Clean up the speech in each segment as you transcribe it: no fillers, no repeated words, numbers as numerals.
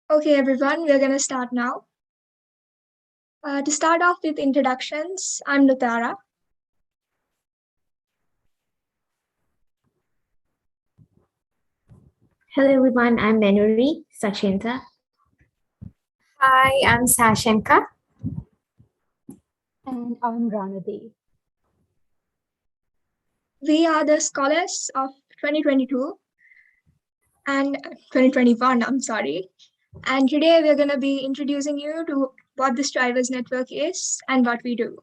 Okay, everyone, we're going to start now. To start off with introductions, I'm Nutara. Hello everyone, I'm Manuri Sachinta. Hi, I'm Sashenka. And I'm Ranadi. We are the scholars of 2022 and 2021, I'm sorry. And today we're going to be introducing you to what the Strivers Network is and what we do.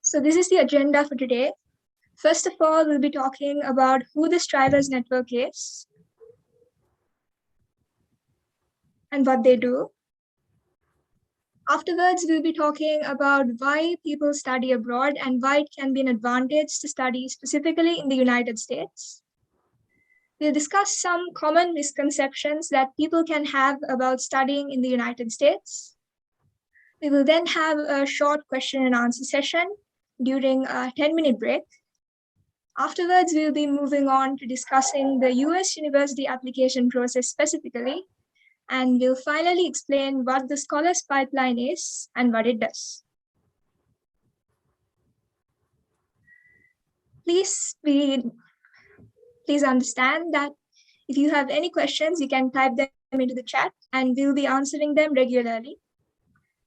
So this is the agenda for today. First of all, we'll be talking about who the Strivers Network is and what they do. Afterwards, we'll be talking about why people study abroad and why it can be an advantage to study specifically in the United States. We'll discuss some common misconceptions that people can have about studying in the United States. We will then have a short question and answer session during a 10-minute break. Afterwards, we'll be moving on to discussing the US university application process specifically, and we'll finally explain what the Scholars Pipeline is and what it does. Please understand that if you have any questions, you can type them into the chat and we'll be answering them regularly.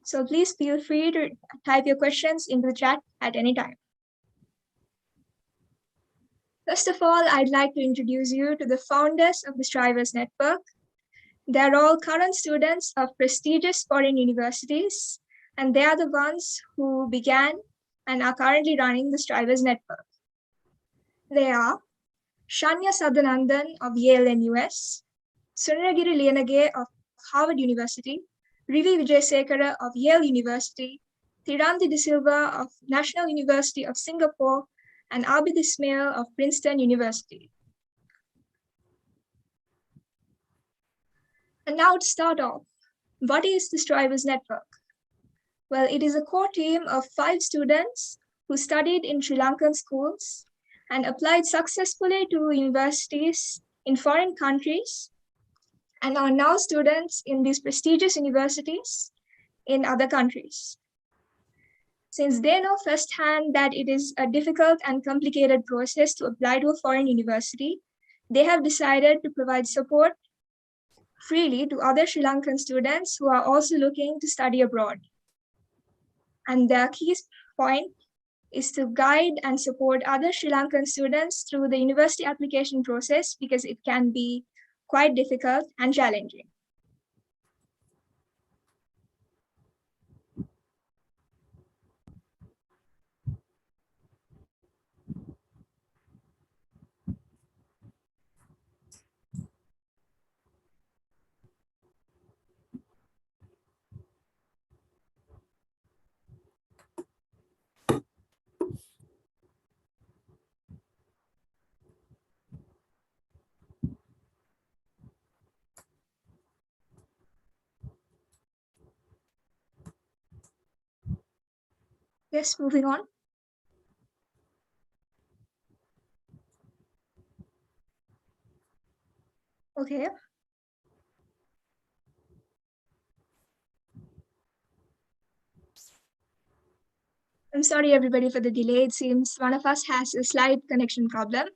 So please feel free to type your questions into the chat at any time. First of all, I'd like to introduce you to the founders of the Strivers Network. They're all current students of prestigious foreign universities, and they are the ones who began and are currently running the Strivers Network. They are Shanya Sadanandan of Yale NUS, Sunaragiri Liyanage of Harvard University, Rivi Vijayasekara of Yale University, Tiranthi De Silva of National University of Singapore, and Abid Ismail of Princeton University. And now to start off, what is the Strivers Network? Well, it is a core team of 5 students who studied in Sri Lankan schools and applied successfully to universities in foreign countries and are now students in these prestigious universities in other countries. Since they know firsthand that it is a difficult and complicated process to apply to a foreign university, they have decided to provide support freely to other Sri Lankan students who are also looking to study abroad. And their key point is to guide and support other Sri Lankan students through the university application process because it can be quite difficult and challenging. Yes, moving on. Okay. I'm sorry, everybody, for the delay. It seems one of us has a slight connection problem.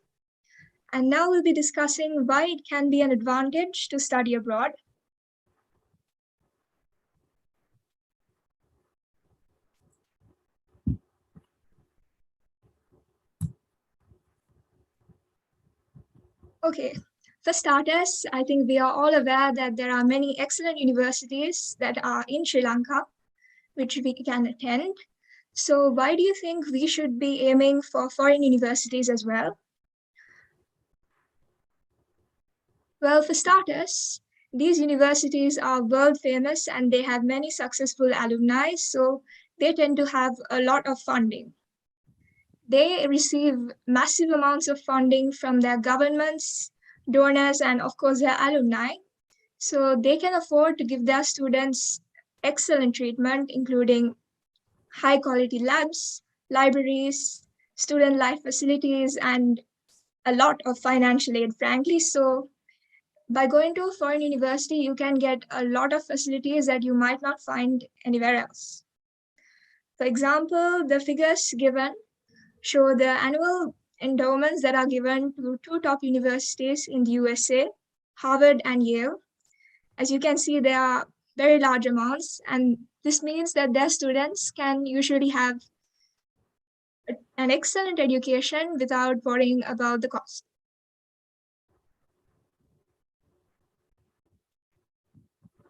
And now we'll be discussing why it can be an advantage to study abroad. Okay, for starters, I think we are all aware that there are many excellent universities that are in Sri Lanka, which we can attend. So why do you think we should be aiming for foreign universities as well? Well, for starters, these universities are world famous and they have many successful alumni, so they tend to have a lot of funding. they receive massive amounts of funding from their governments, donors, and of course their alumni. So they can afford to give their students excellent treatment, including high quality labs, libraries, student life facilities, and a lot of financial aid, frankly. So by going to a foreign university, you can get a lot of facilities that you might not find anywhere else. For example, the figures given show the annual endowments that are given to two top universities in the USA, Harvard and Yale. As you can see, they are very large amounts, and this means that their students can usually have an excellent education without worrying about the cost.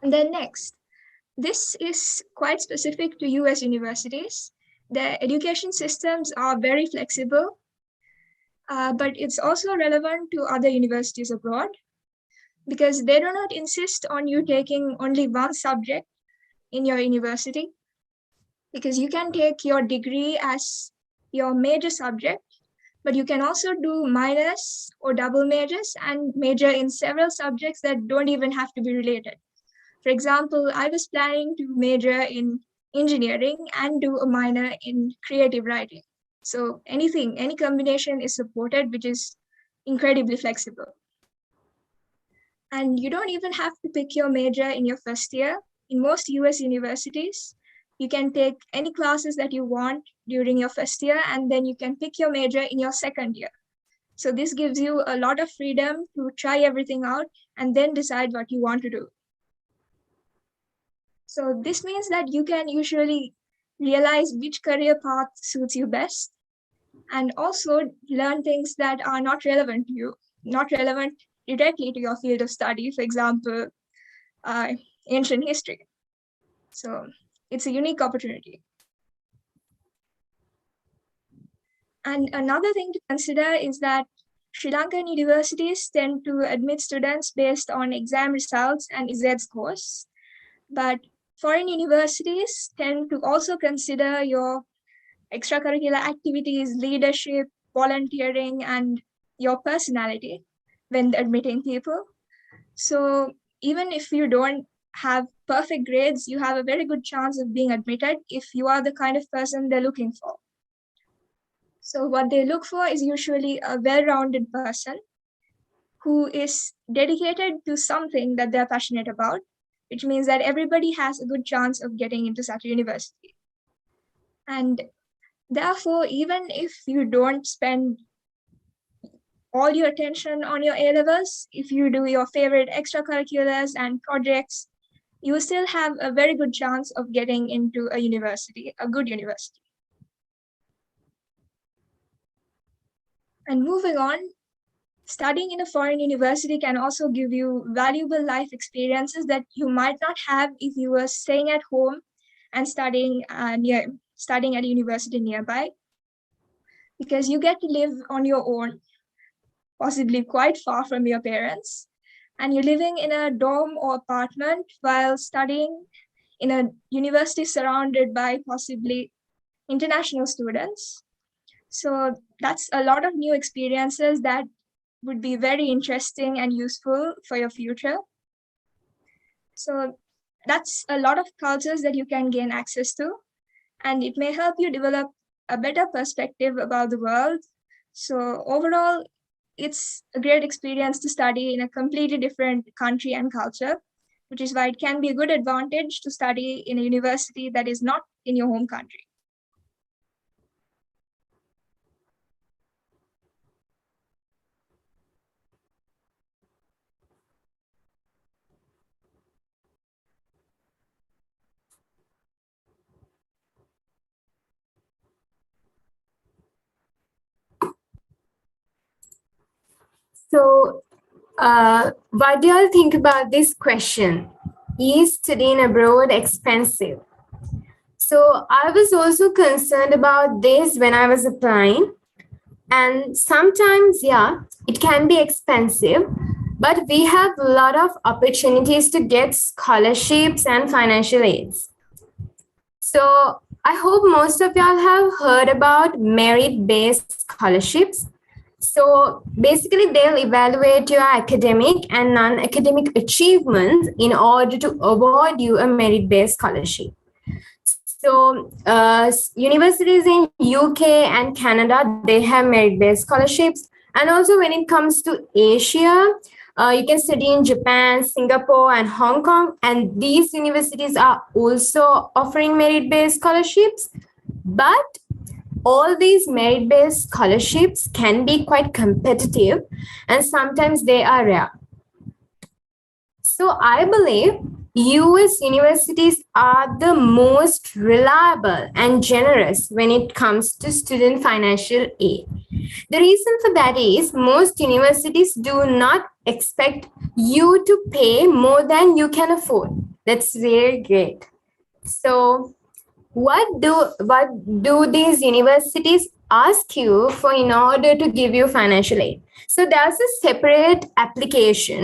And then next, this is quite specific to US universities. The education systems are very flexible, but it's also relevant to other universities abroad because they do not insist on you taking only one subject in your university, because you can take your degree as your major subject, but you can also do minors or double majors and major in several subjects that don't even have to be related. For example, I was planning to major in engineering and do a minor in creative writing. So any combination is supported, which is incredibly flexible. And you don't even have to pick your major in your first year. In most US universities, you can take any classes that you want during your first year, and then you can pick your major in your second year. So this gives you a lot of freedom to try everything out and then decide what you want to do. So this means that you can usually realize which career path suits you best, and also learn things that are not relevant to you, not relevant directly to your field of study, for example, ancient history. So it's a unique opportunity. And another thing to consider is that Sri Lankan universities tend to admit students based on exam results and Z scores, but foreign universities tend to also consider your extracurricular activities, leadership, volunteering, and your personality when admitting people. So even if you don't have perfect grades, you have a very good chance of being admitted if you are the kind of person they're looking for. So what they look for is usually a well-rounded person who is dedicated to something that they're passionate about, which means that everybody has a good chance of getting into such a university. And therefore, even if you don't spend all your attention on your A-levels, if you do your favorite extracurriculars and projects, you still have a very good chance of getting into a university, a good university. And moving on, studying in a foreign university can also give you valuable life experiences that you might not have if you were staying at home and studying at a university nearby, because you get to live on your own, possibly quite far from your parents, and you're living in a dorm or apartment while studying in a university surrounded by possibly international students. So that's a lot of new experiences that would be very interesting and useful for your future. So that's a lot of cultures that you can gain access to, and it may help you develop a better perspective about the world. So overall, it's a great experience to study in a completely different country and culture, which is why it can be a good advantage to study in a university that is not in your home country. So, what do you all think about this question? Is studying abroad expensive? So, I was also concerned about this when I was applying. And sometimes, yeah, it can be expensive, but we have a lot of opportunities to get scholarships and financial aids. So, I hope most of y'all have heard about merit-based scholarships. So basically, they'll evaluate your academic and non-academic achievements in order to award you a merit-based scholarship. So universities in UK and Canada, they have merit-based scholarships. And also when it comes to Asia, you can study in Japan, Singapore, and Hong Kong. And these universities are also offering merit-based scholarships. But all these merit-based scholarships can be quite competitive and sometimes they are rare. So I believe US universities are the most reliable and generous when it comes to student financial aid. The reason for that is most universities do not expect you to pay more than you can afford. That's very great. So what do these universities ask you for in order to give you financial aid? So there's a separate application.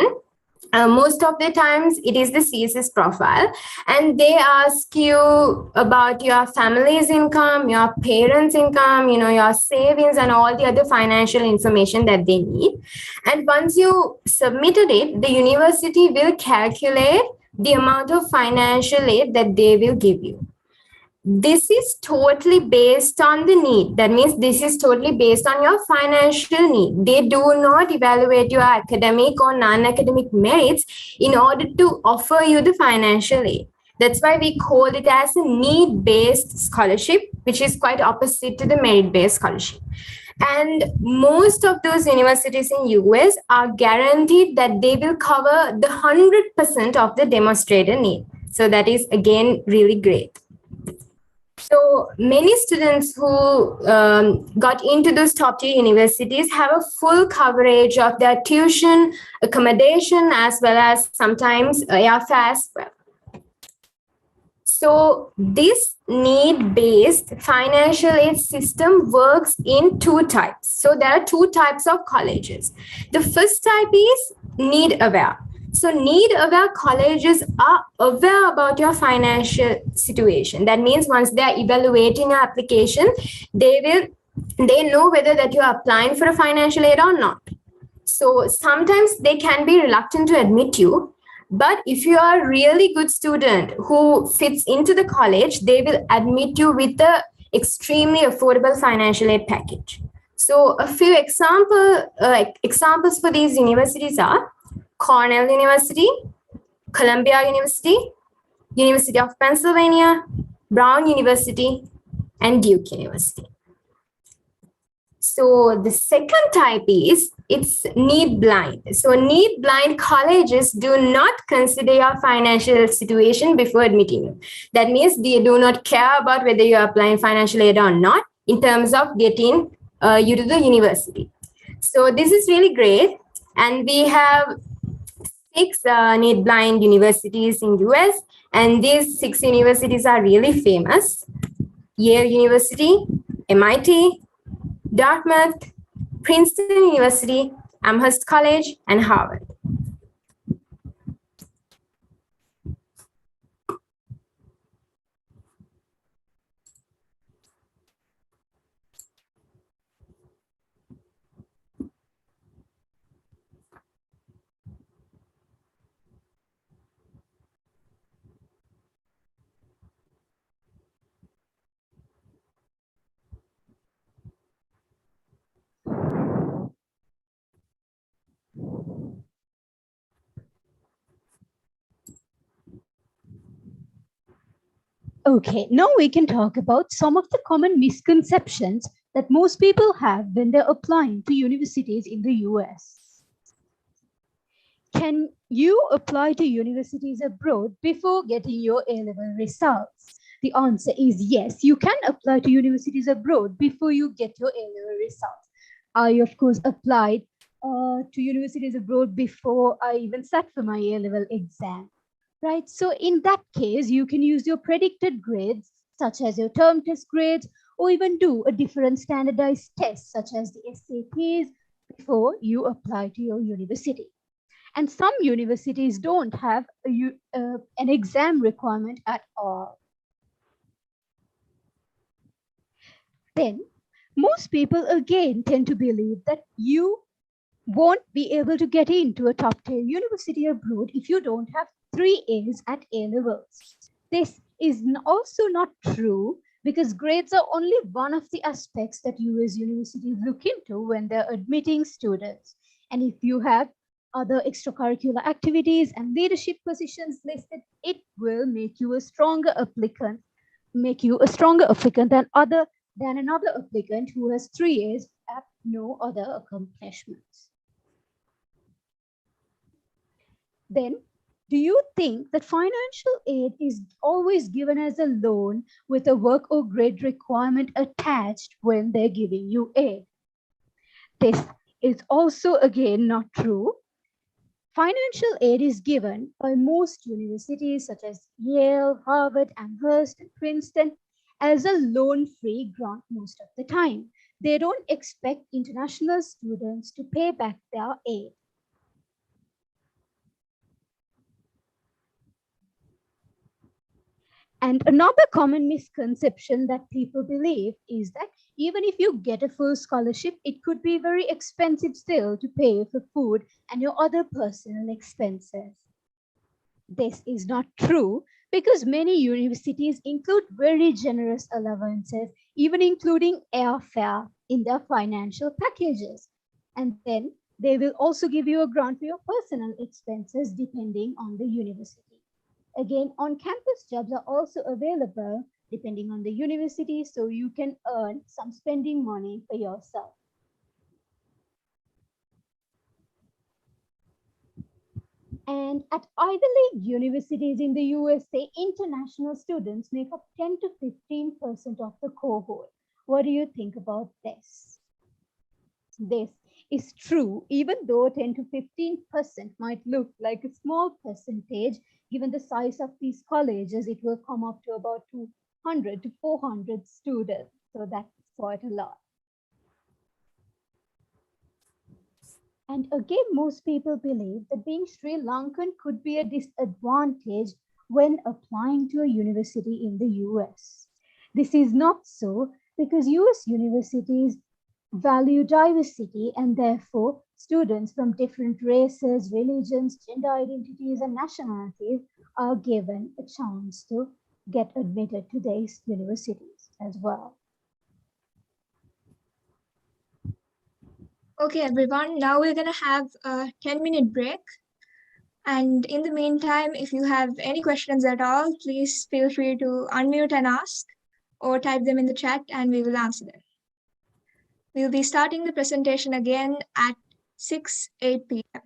Most of the times it is the CSS profile, and they ask you about your family's income, your parents' income, your savings, and all the other financial information that they need. And once you submitted it, the university will calculate the amount of financial aid that they will give you. This is totally based on the need. That means this is totally based on your financial need. They do not evaluate your academic or non-academic merits in order to offer you the financial aid. That's why we call it as a need-based scholarship, which is quite opposite to the merit-based scholarship. And most of those universities in US are guaranteed that they will cover the 100% of the demonstrated need. So that is again really great. So many students who got into those top tier universities have a full coverage of their tuition, accommodation, as well as sometimes airfare as well. So this need-based financial aid system works in two types. So there are two types of colleges. The first type is need-aware. So need-aware colleges are aware about your financial situation. That means once they are evaluating your application, they know whether that you are applying for a financial aid or not. So sometimes they can be reluctant to admit you, but if you are a really good student who fits into the college, they will admit you with the extremely affordable financial aid package. So a few examples for these universities are Cornell University, Columbia University, University of Pennsylvania, Brown University, and Duke University. So the second type is it's need blind. So need blind colleges do not consider your financial situation before admitting you. That means they do not care about whether you are applying financial aid or not in terms of getting you to the university. So this is really great. And we have 6 need blind universities in US, and these 6 universities are really famous. Yale University, MIT, Dartmouth, Princeton University, Amherst College, and Harvard. Okay, now we can talk about some of the common misconceptions that most people have when they're applying to universities in the US. Can you apply to universities abroad before getting your A-level results? The answer is yes, you can apply to universities abroad before you get your A-level results. I, of course, applied to universities abroad before I even sat for my A-level exam. Right, so in that case, you can use your predicted grades, such as your term test grades, or even do a different standardized test, such as the SATs, before you apply to your university. And some universities don't have an exam requirement at all. Then most people again tend to believe that you won't be able to get into a top tier university abroad if you don't have 3 A's at A levels. This is also not true because grades are only one of the aspects that US universities look into when they're admitting students. And if you have other extracurricular activities and leadership positions listed, it will make you a stronger applicant, than another applicant who has 3 A's at no other accomplishments. Then, do you think that financial aid is always given as a loan with a work or grade requirement attached when they're giving you aid? This is also again not true. Financial aid is given by most universities such as Yale, Harvard, Amherst, and Princeton as a loan-free grant most of the time. They don't expect international students to pay back their aid. And another common misconception that people believe is that even if you get a full scholarship, it could be very expensive still to pay for food and your other personal expenses. This is not true because many universities include very generous allowances, even including airfare in their financial packages. And then they will also give you a grant for your personal expenses depending on the university. Again, on-campus jobs are also available depending on the university, so you can earn some spending money for yourself. And at Ivy League universities in the USA, international students make up 10 to 15% of the cohort. What do you think about this? This is true, even though 10 to 15% might look like a small percentage. Given the size of these colleges, it will come up to about 200 to 400 students. So that's quite a lot. And again, most people believe that being Sri Lankan could be a disadvantage when applying to a university in the US. This is not so because US universities value diversity, and therefore students from different races, religions, gender identities, and nationalities are given a chance to get admitted to these universities as well. Okay, everyone, now we're going to have a 10-minute break. And in the meantime, if you have any questions at all, please feel free to unmute and ask or type them in the chat and we will answer them. We'll be starting the presentation again at 8 p.m.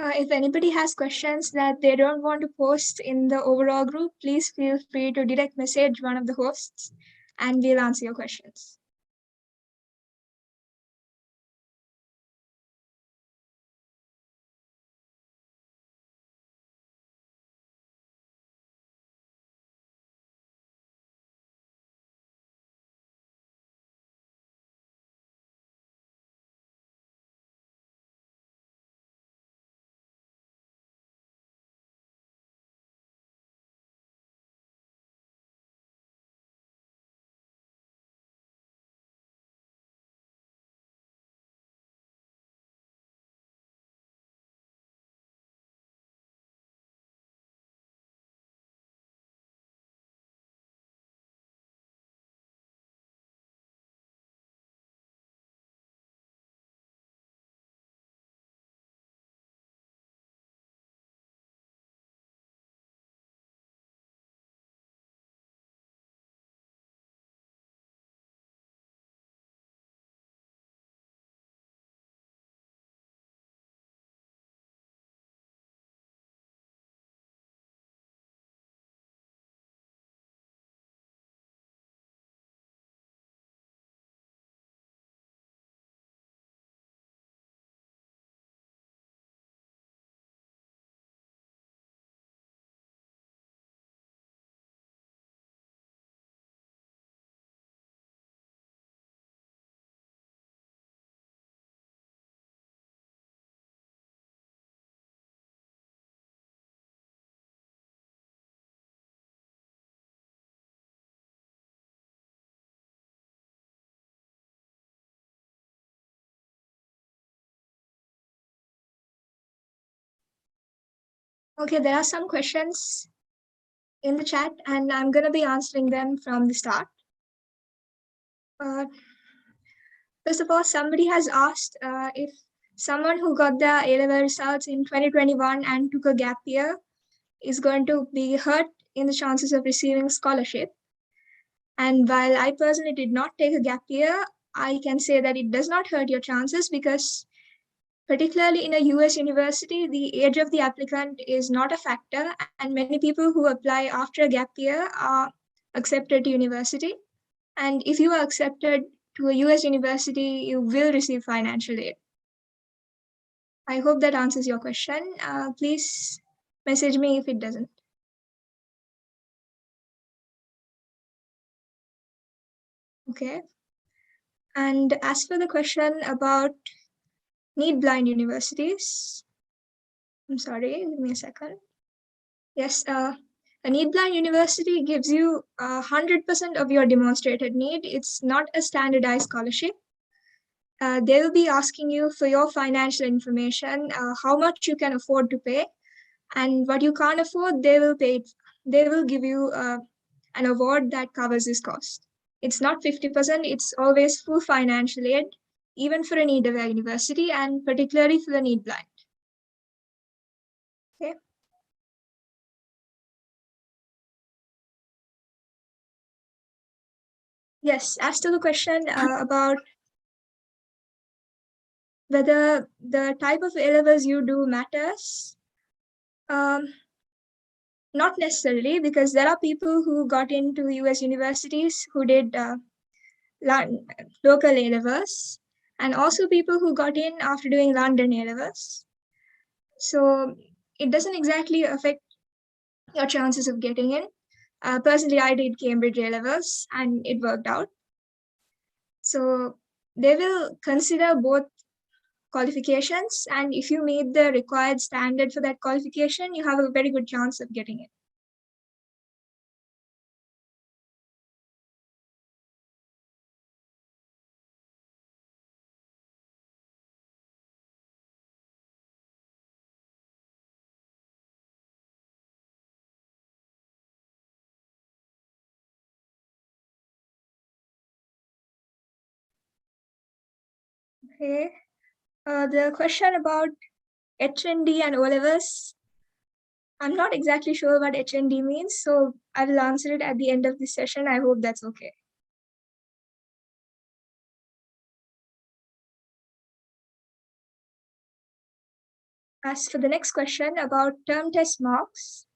If anybody has questions that they don't want to post in the overall group, please feel free to direct message one of the hosts and we'll answer your questions. Okay, there are some questions in the chat and I'm going to be answering them from the start. First of all, somebody has asked if someone who got their A-level results in 2021 and took a gap year is going to be hurt in the chances of receiving scholarship. And while I personally did not take a gap year, I can say that it does not hurt your chances because particularly in a US university, the age of the applicant is not a factor and many people who apply after a gap year are accepted to university. And if you are accepted to a US university, you will receive financial aid. I hope that answers your question. Please message me if it doesn't. Okay. And as for the question about need-blind universities, I'm sorry, give me a second. Yes, a need-blind university gives you 100% of your demonstrated need. It's not a standardized scholarship. They will be asking you for your financial information, how much you can afford to pay, and what you can't afford, they will pay. They will give you an award that covers this cost. It's not 50%, it's always full financial aid, even for a need-aware university and particularly for the need-blind. Okay. Yes, as to the question about whether the type of A-levels you do matters, not necessarily, because there are people who got into US universities who did local A-levels, and also people who got in after doing London A-levels. So it doesn't exactly affect your chances of getting in. Personally, I did Cambridge A-levels and it worked out. So they will consider both qualifications, and if you meet the required standard for that qualification, you have a very good chance of getting it. Okay. The question about HND and O-levels, I'm not exactly sure what HND means, so I will answer it at the end of this session. I hope that's okay. As for the next question about term test marks,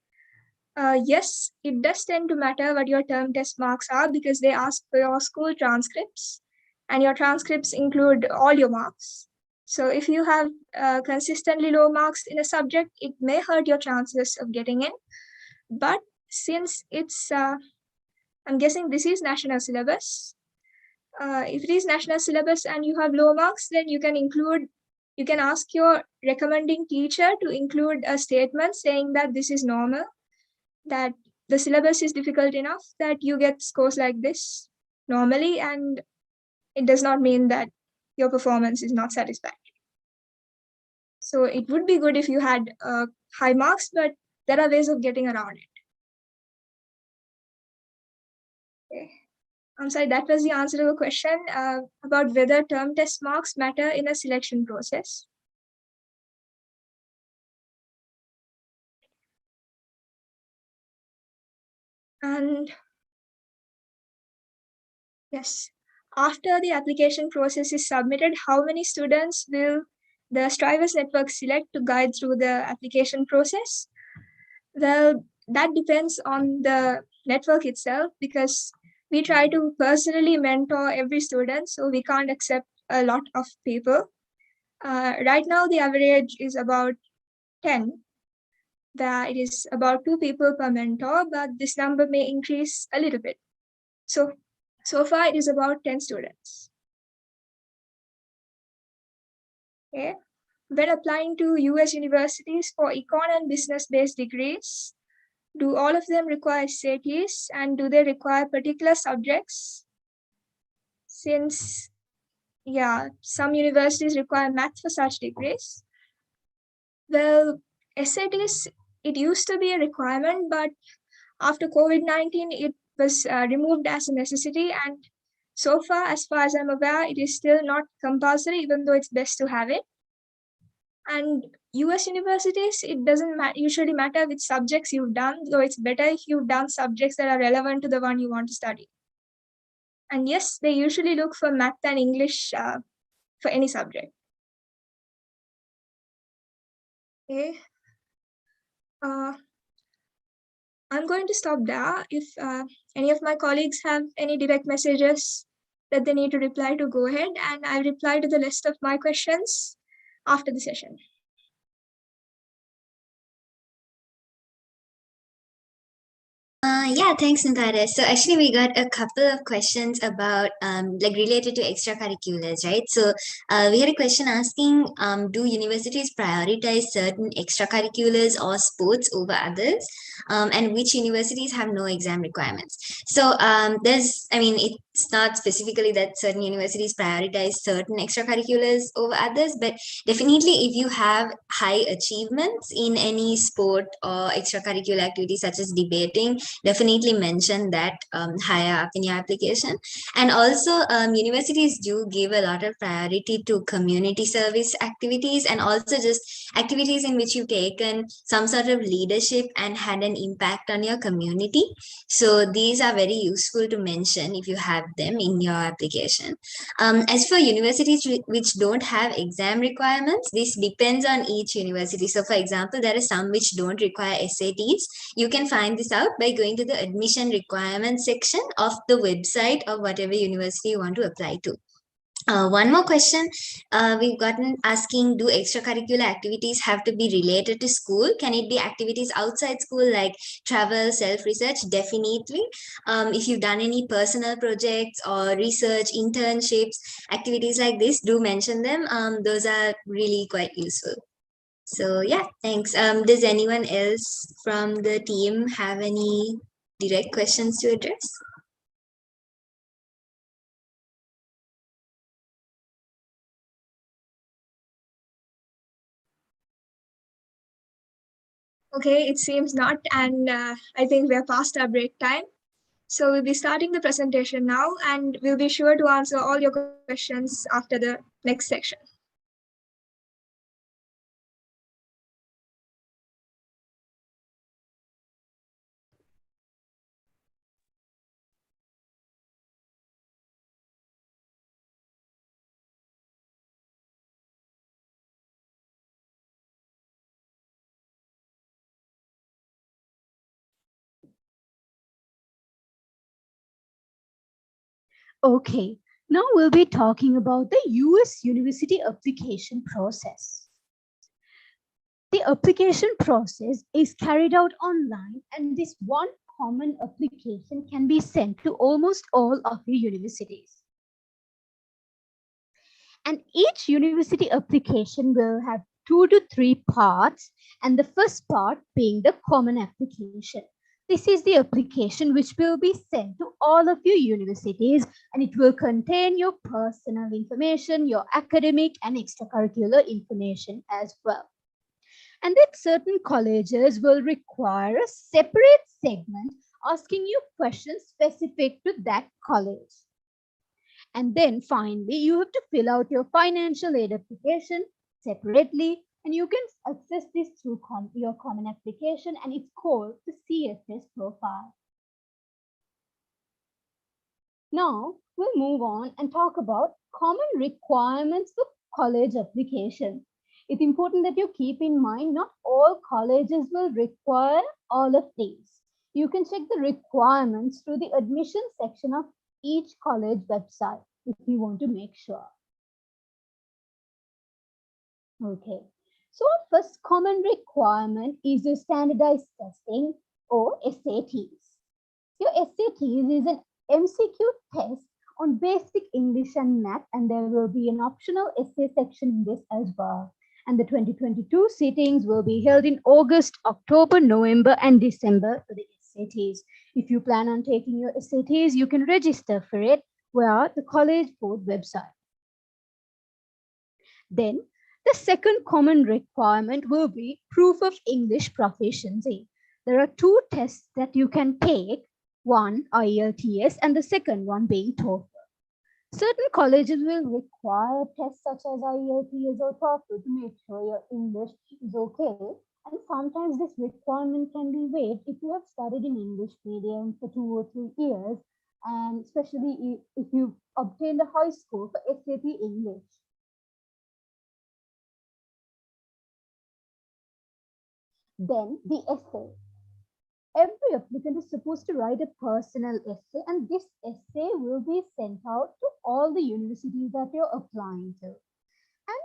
yes, it does tend to matter what your term test marks are because they ask for your school transcripts, and your transcripts include all your marks. So if you have consistently low marks in a subject, it may hurt your chances of getting in. But since it's, I'm guessing this is national syllabus. If it is national syllabus and you have low marks, then you can ask your recommending teacher to include a statement saying that this is normal, that the syllabus is difficult enough that you get scores like this normally, and it does not mean that your performance is not satisfactory. So it would be good if you had high marks, but there are ways of getting around it. Okay. I'm sorry, that was the answer to the question about whether term test marks matter in a selection process. And yes, after the application process is submitted, how many students will the Strivers network select to guide through the application process? Well, that depends on the network itself because we try to personally mentor every student, so we can't accept a lot of people. Right now, the average is about 10. That it is about 2 people per mentor, but this number may increase a little bit. So far, it is about 10 students. Okay. When applying to US universities for econ and business-based degrees, do all of them require SATs, and do they require particular subjects? Since, yeah, some universities require math for such degrees. Well, SATs, it used to be a requirement, but after COVID-19, it was removed as a necessity. And so far as I'm aware, it is still not compulsory, even though it's best to have it. And US universities, it doesn't usually matter which subjects you've done, though it's better if you've done subjects that are relevant to the one you want to study. And yes, they usually look for math and English for any subject. Okay. I'm going to stop there. If any of my colleagues have any direct messages that they need to reply to, go ahead, and I'll reply to the list of my questions after the session. Yeah, thanks, Nandara. So actually, we got a couple of questions about like related to extracurriculars, right? So we had a question asking, do universities prioritize certain extracurriculars or sports over others? And which universities have no exam requirements? So it's not specifically that certain universities prioritize certain extracurriculars over others, but definitely if you have high achievements in any sport or extracurricular activity such as debating, definitely mention that higher up in your application. And also universities do give a lot of priority to community service activities and also just activities in which you've taken some sort of leadership and had an impact on your community. So these are very useful to mention if you have them in your application. As for universities which don't have exam requirements, this depends on each university. So for example, there are some which don't require SATs. You can find this out by going to the admission requirements section of the website of whatever university you want to apply to. One more question we've gotten asking, do extracurricular activities have to be related to school? Can it be activities outside school like travel, self-research? Definitely. If you've done any personal projects or research, internships, activities like this, do mention them. Those are really quite useful. So yeah, thanks. Does anyone else from the team have any direct questions to address? Okay, it seems not, and I think we're past our break time. So we'll be starting the presentation now, and we'll be sure to answer all your questions after the next section. Okay, now we'll be talking about the US university application process. The application process is carried out online, and this one common application can be sent to almost all of your universities. And each university application will have 2 to 3 parts, and the first part being the common application. This is the application which will be sent to all of your universities, and it will contain your personal information, your academic and extracurricular information as well. And then certain colleges will require a separate segment asking you questions specific to that college. And then finally, you have to fill out your financial aid application separately, and you can access this through your common application, and it's called the CSS profile. Now, we'll move on and talk about common requirements for college application. It's important that you keep in mind not all colleges will require all of these. You can check the requirements through the admission section of each college website if you want to make sure. Okay, so our first common requirement is your standardized testing or SATs. Your SATs is an MCQ test on basic English and math, and there will be an optional essay section in this as well. And the 2022 sittings will be held in August, October, November, and December for the SATs. If you plan on taking your SATs, you can register for it via the College Board website. Then, the second common requirement will be proof of English proficiency. There are 2 tests that you can take, one IELTS and the second one being TOEFL. Certain colleges will require tests such as IELTS or TOEFL to make sure your English is okay. And sometimes this requirement can be waived if you have studied in English medium for 2 or 3 years, and especially if you've obtained a high score for SAT English. Then the essay. Every applicant is supposed to write a personal essay, and this essay will be sent out to all the universities that you're applying to. And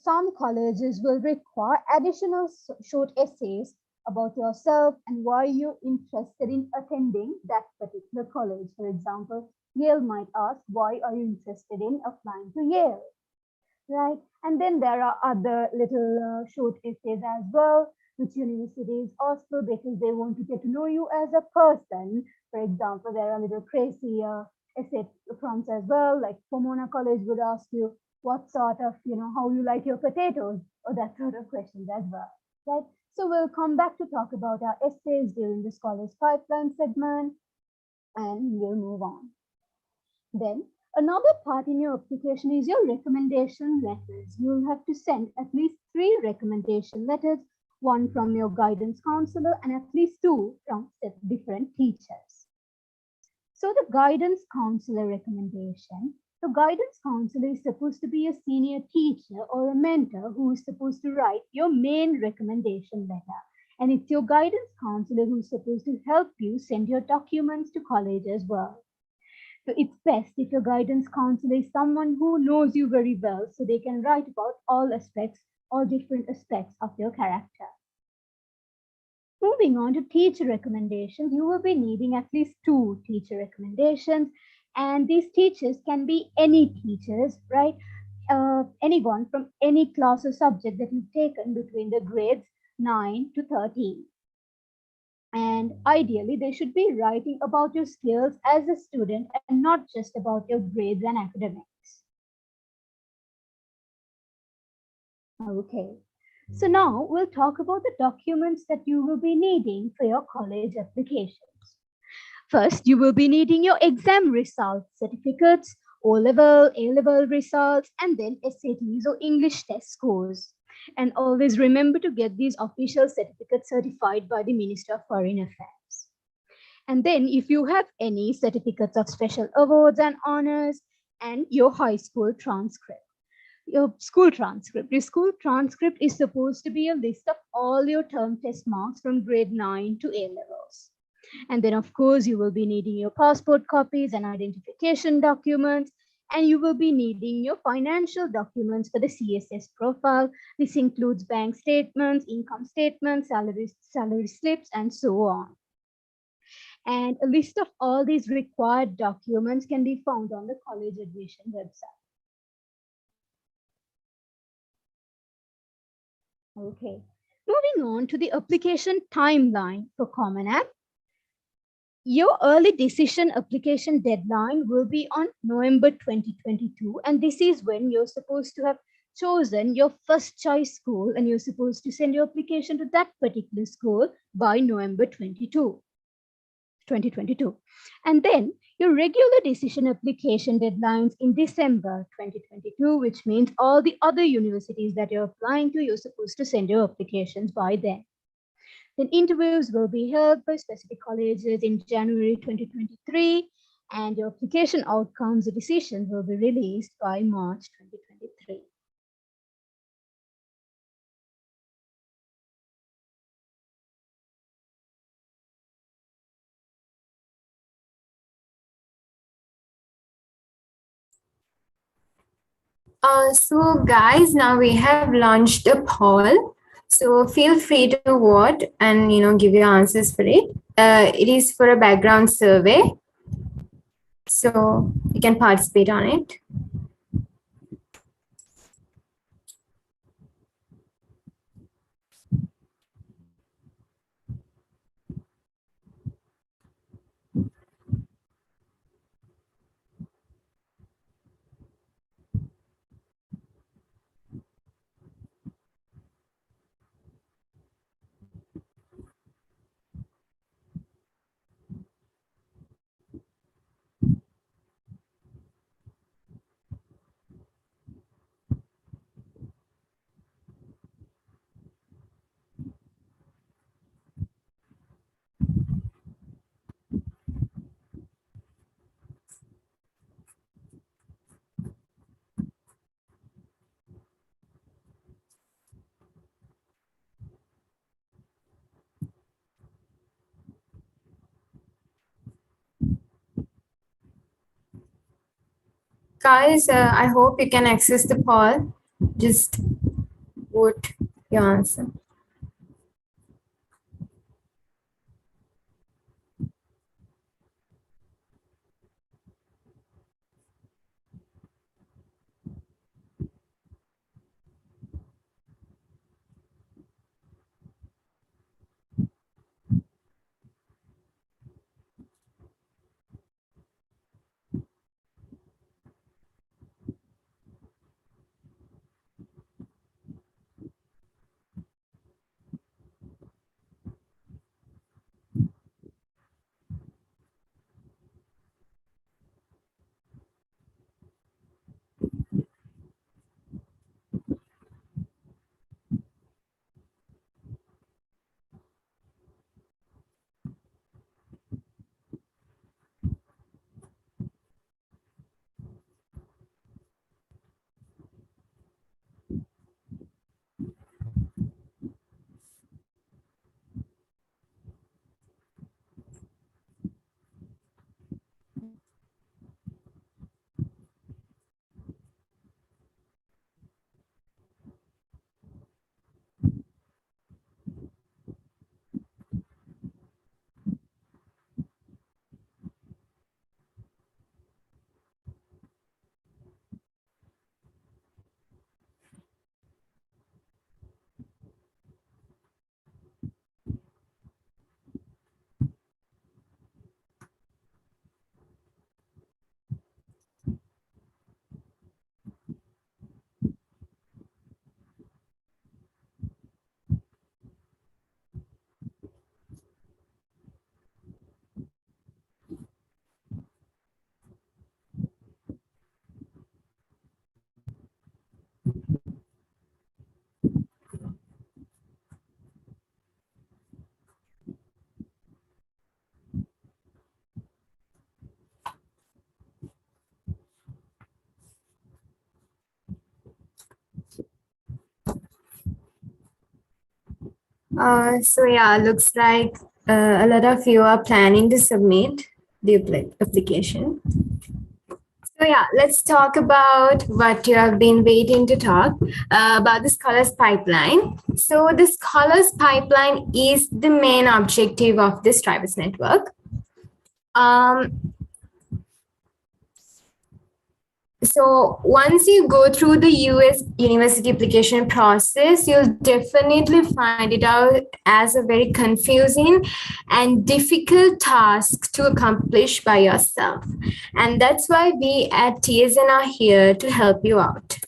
some colleges will require additional short essays about yourself and why you're interested in attending that particular college. For example, Yale might ask, why are you interested in applying to Yale? Right? And then there are other little short essays as well, which universities ask for because they want to get to know you as a person. For example, there are little crazy essay prompts as well, like Pomona College would ask you what sort of, how you like your potatoes, or that sort of questions as well, right? So we'll come back to talk about our essays during the Scholars Pipeline segment, and we'll move on. Then another part in your application is your recommendation letters. You'll have to send at least 3 recommendation letters, 1 from your guidance counselor and at least 2 from different teachers. So the guidance counselor recommendation, the guidance counselor is supposed to be a senior teacher or a mentor who is supposed to write your main recommendation letter. And it's your guidance counselor who's supposed to help you send your documents to college as well. So it's best if your guidance counselor is someone who knows you very well, so they can write about all different aspects of your character. Moving on to teacher recommendations, you will be needing at least 2 teacher recommendations, and these teachers can be any teachers, right? Anyone from any class or subject that you've taken between the grades 9 to 13. And ideally, they should be writing about your skills as a student and not just about your grades and academics. Okay, so now we'll talk about the documents that you will be needing for your college applications. First, you will be needing your exam results, certificates, O-level, A-level results, and then SATs or English test scores. And always remember to get these official certificates certified by the Minister of Foreign Affairs. And then if you have any certificates of special awards and honors, and your high school transcript. Your school transcript is supposed to be a list of all your term test marks from grade 9 to A levels. And then, of course, you will be needing your passport copies and identification documents, and you will be needing your financial documents for the CSS profile. This includes bank statements, income statements, salary slips, and so on. And a list of all these required documents can be found on the college admission website. Okay, moving on to the application timeline for Common App. Your early decision application deadline will be on November 2022, and this is when you're supposed to have chosen your first choice school, and you're supposed to send your application to that particular school by November 2022. And then your regular decision application deadlines in December 2022, which means all the other universities that you're applying to, you're supposed to send your applications by then. Then interviews will be held by specific colleges in January 2023, and your application outcomes or decisions will be released by March 2023. So guys, now we have launched a poll. So feel free to vote and give your answers for it. It is for a background survey, so you can participate on it. Guys, I hope you can access the poll. Just vote your answer. So yeah, looks like a lot of you are planning to submit the application. So yeah, let's talk about what you have been waiting to talk about the scholars pipeline. So the scholars pipeline is the main objective of this Tribus network. So once you go through the US university application process, you'll definitely find it out as a very confusing and difficult task to accomplish by yourself. And that's why we at TSN are here to help you out.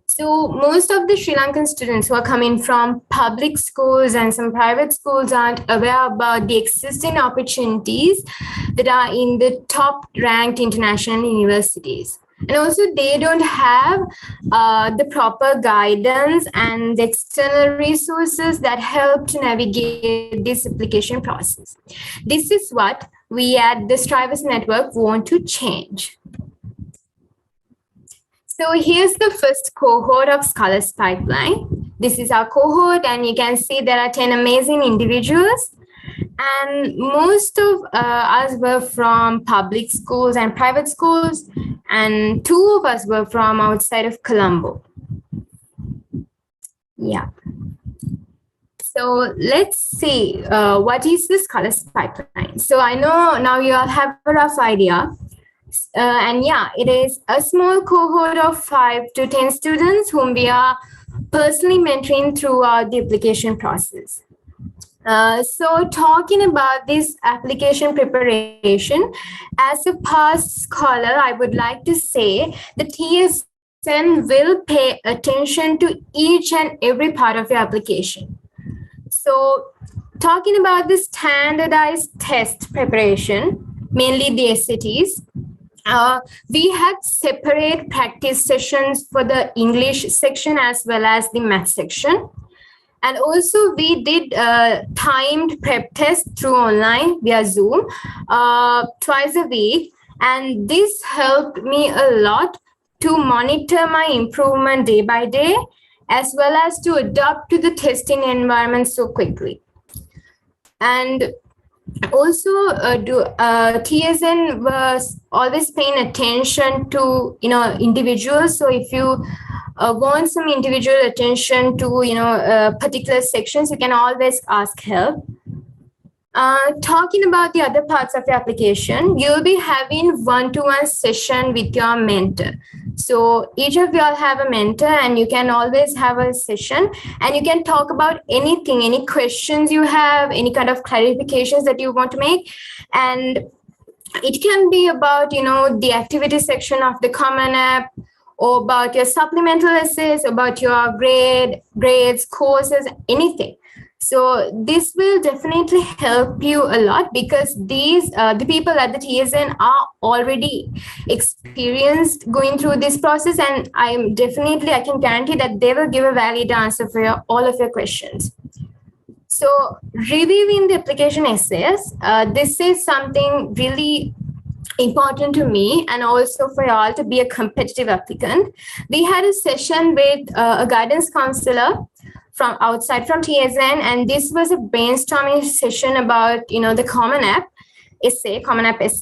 So most of the Sri Lankan students who are coming from public schools and some private schools aren't aware about the existing opportunities that are in the top ranked international universities. And also they don't have the proper guidance and the external resources that help to navigate this application process. This is what we at the Strivers Network want to change. So here's the first cohort of Scholars Pipeline. This is our cohort, and you can see there are 10 amazing individuals. And most of us were from public schools and private schools, and 2 of us were from outside of Colombo. Yeah. So let's see, what is the Scholars Pipeline? So I know now you all have a rough idea. And yeah, it is a small cohort of 5 to 10 students whom we are personally mentoring throughout the application process. So talking about this application preparation, as a past scholar, I would like to say the TSN will pay attention to each and every part of your application. So talking about the standardized test preparation, mainly the SATs, we had separate practice sessions for the English section as well as the math section. And also we did timed prep tests through online via Zoom twice a week. And this helped me a lot to monitor my improvement day by day, as well as to adapt to the testing environment so quickly. And also TSN was always paying attention to individuals. So if you want some individual attention to particular sections, you can always ask help. Talking about the other parts of your application, you'll be having one-to-one session with your mentor. So each of you all have a mentor, and you can always have a session, and you can talk about anything, any questions you have, any kind of clarifications that you want to make. And it can be about, the activity section of the Common App, or about your supplemental essays, about your grades, courses, anything. So this will definitely help you a lot, because the people at the TSN are already experienced going through this process, and I can guarantee that they will give a valid answer for all of your questions. So reviewing the application essays, this is something really important to me, and also for y'all to be a competitive applicant. We had a session with a guidance counselor from outside from TSN, and this was a brainstorming session about the Common App essay,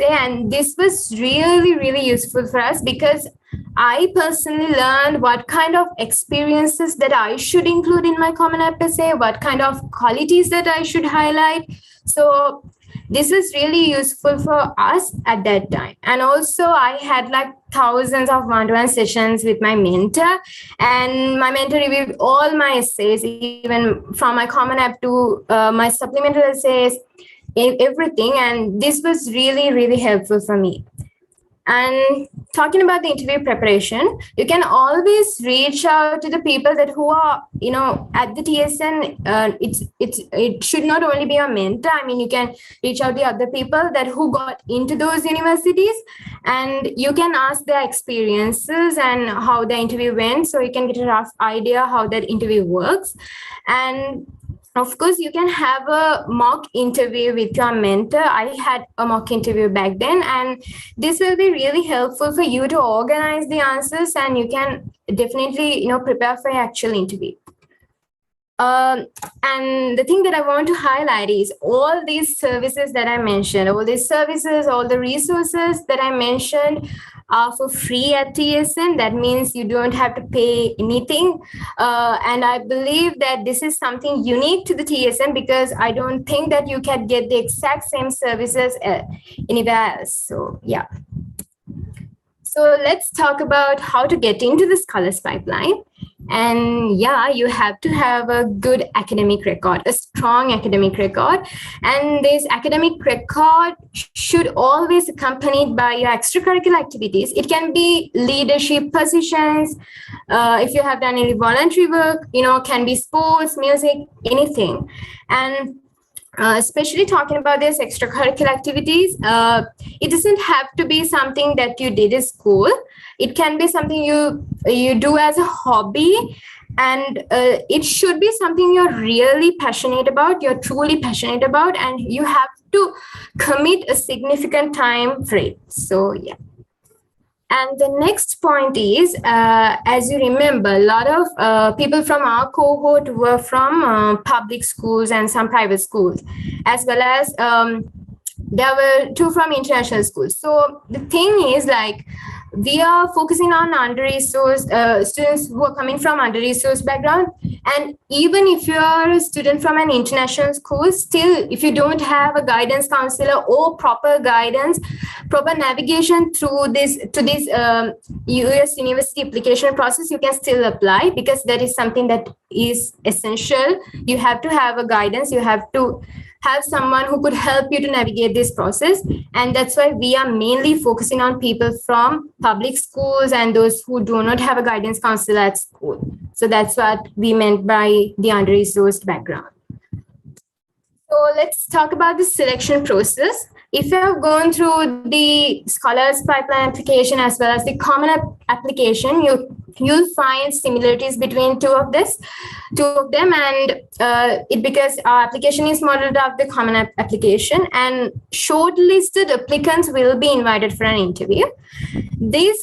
and this was really useful for us, because I personally learned what kind of experiences that I should include in my Common App essay, what kind of qualities that I should highlight. So this is really useful for us at that time. And also I had like thousands of one-to-one sessions with my mentor, and my mentor reviewed all my essays, even from my Common App to my supplemental essays, everything. And this was really helpful for me. And talking about the interview preparation, you can always reach out to the people that who are, at the TSN. It should not only be a mentor. I mean, you can reach out to other people that who got into those universities, and you can ask their experiences and how the interview went, so you can get a rough idea how that interview works. And of course, you can have a mock interview with your mentor. I had a mock interview back then, and this will be really helpful for you to organize the answers, and you can definitely, prepare for your actual interview. And the thing that I want to highlight is all these services that I mentioned, all these services, all the resources that I mentioned are for free at TSN. That means you don't have to pay anything. And I believe that this is something unique to the TSN because I don't think that you can get the exact same services anywhere else. So, yeah. So let's talk about how to get into the scholars pipeline. And yeah, you have to have a good academic record, a strong academic record. And this academic record should always accompanied by your extracurricular activities. It can be leadership positions, if you have done any voluntary work, can be sports, music, anything. And especially talking about this extracurricular activities, it doesn't have to be something that you did in school. It can be something you do as a hobby, and it should be something you're really passionate about, you're truly passionate about, and you have to commit a significant time for it. So yeah. And the next point is, as you remember, a lot of people from our cohort were from public schools and some private schools, as well as there were 2 from international schools. So the thing is, like, we are focusing on under-resourced students who are coming from under-resourced background. And even if you are a student from an international school, still, if you don't have a guidance counselor or proper guidance, proper navigation through this US university application process, you can still apply, because that is something that is essential. You have to have a guidance. You have to have someone who could help you to navigate this process. And that's why we are mainly focusing on people from public schools and those who do not have a guidance counselor at school. So that's what we meant by the under-resourced background. So let's talk about the selection process. If you have gone through the Scholars Pipeline application as well as the Common App application, you'll find similarities between two of them, and because our application is modeled after the Common App application, and shortlisted applicants will be invited for an interview. This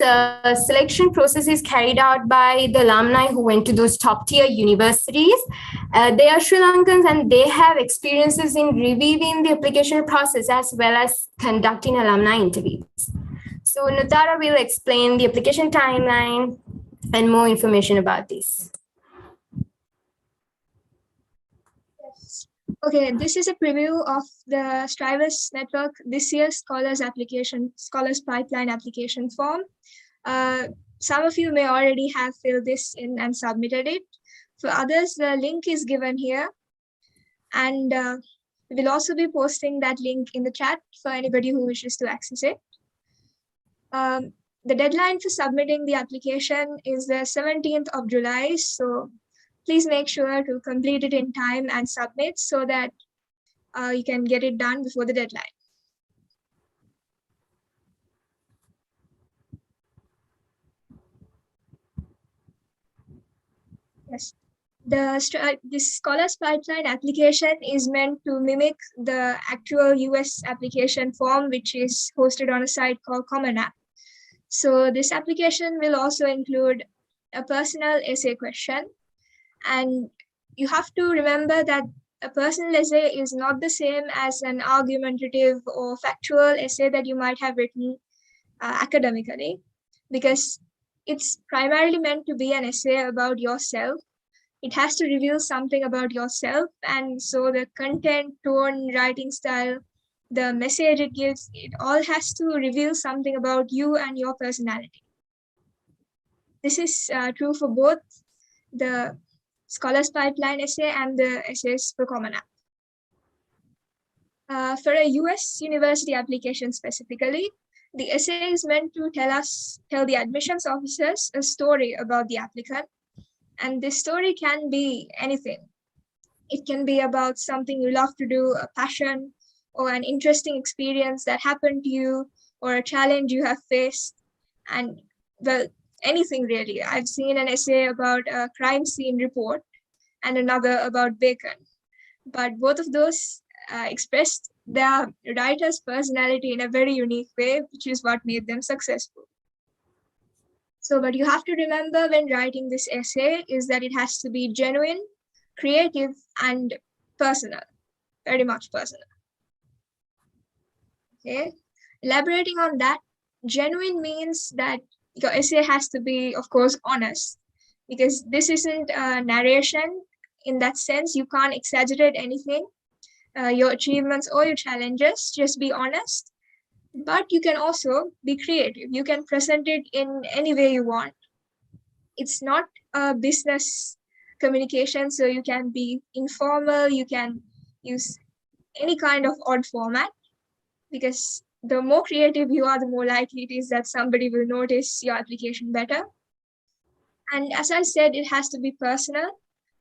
selection process is carried out by the alumni who went to those top tier universities. They are Sri Lankans, and they have experiences in reviewing the application process as well as conducting alumni interviews. So Nutara will explain the application timeline and more information about this. Okay, this is a preview of the Strivers Network this year's Scholars Pipeline application form. Some of you may already have filled this in and submitted it. For others, the link is given here. And we will also be posting that link in the chat for anybody who wishes to access it. The deadline for submitting the application is the 17th of July. So please make sure to complete it in time and submit so that you can get it done before the deadline. Yes, this Scholars Pipeline application is meant to mimic the actual US application form, which is hosted on a site called Common App. So this application will also include a personal essay question. And you have to remember that a personal essay is not the same as an argumentative or factual essay that you might have written academically, because it's primarily meant to be an essay about yourself. It has to reveal something about yourself. And so the content, tone, writing style, the message it gives, it all has to reveal something about you and your personality. This is true for both the Scholars Pipeline essay and the essays for Common App. For a US university application specifically, the essay is meant to tell the admissions officers a story about the applicant. And this story can be anything. It can be about something you love to do, a passion, or an interesting experience that happened to you, or a challenge you have faced. And well, anything really. I've seen an essay about a crime scene report and another about bacon. But both of those expressed their writer's personality in a very unique way, which is what made them successful. So what you have to remember when writing this essay is that it has to be genuine, creative, and personal, very much personal. Okay, elaborating on that, genuine means that your essay has to be, of course, honest, because this isn't a narration. In that sense, you can't exaggerate anything, your achievements or your challenges, just be honest. But you can also be creative. You can present it in any way you want. It's not a business communication, so you can be informal, you can use any kind of odd format, because the more creative you are, the more likely it is that somebody will notice your application better. And as I said, it has to be personal,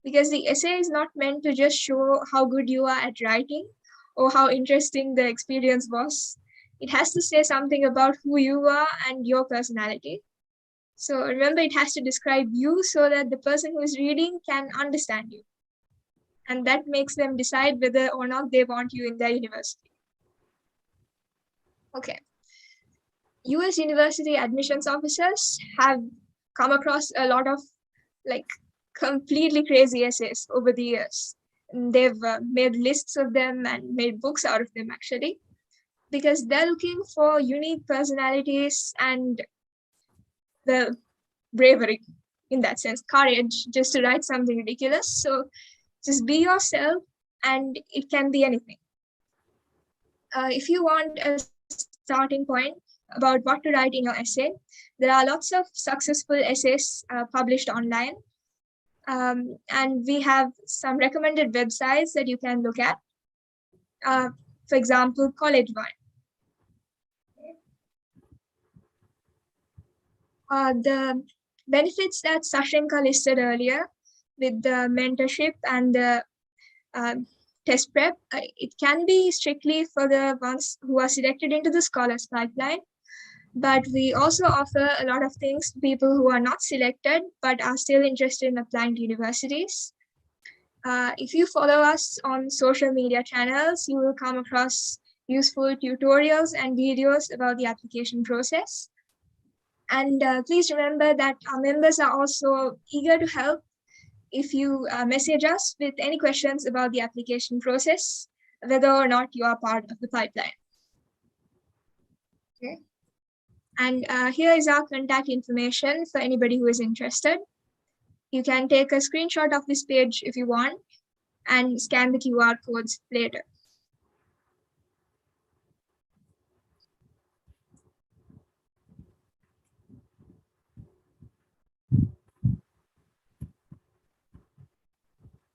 because the essay is not meant to just show how good you are at writing or how interesting the experience was. It has to say something about who you are and your personality. So remember, it has to describe you so that the person who is reading can understand you. And that makes them decide whether or not they want you in their university. Okay. US university admissions officers have come across a lot of like completely crazy essays over the years. And they've made lists of them and made books out of them, actually, because they're looking for unique personalities and the bravery, in that sense, courage, just to write something ridiculous. So just be yourself, and it can be anything. If you want a starting point about what to write in your essay, there are lots of successful essays published online. And we have some recommended websites that you can look at. For example, College One. The benefits that Sashenka listed earlier with the mentorship and the test prep, it can be strictly for the ones who are selected into the scholars pipeline, but we also offer a lot of things to people who are not selected but are still interested in applying to universities. If you follow us on social media channels, you will come across useful tutorials and videos about the application process. And please remember that our members are also eager to help. If you message us with any questions about the application process, whether or not you are part of the pipeline. Okay. And here is our contact information for anybody who is interested. You can take a screenshot of this page if you want and scan the QR codes later.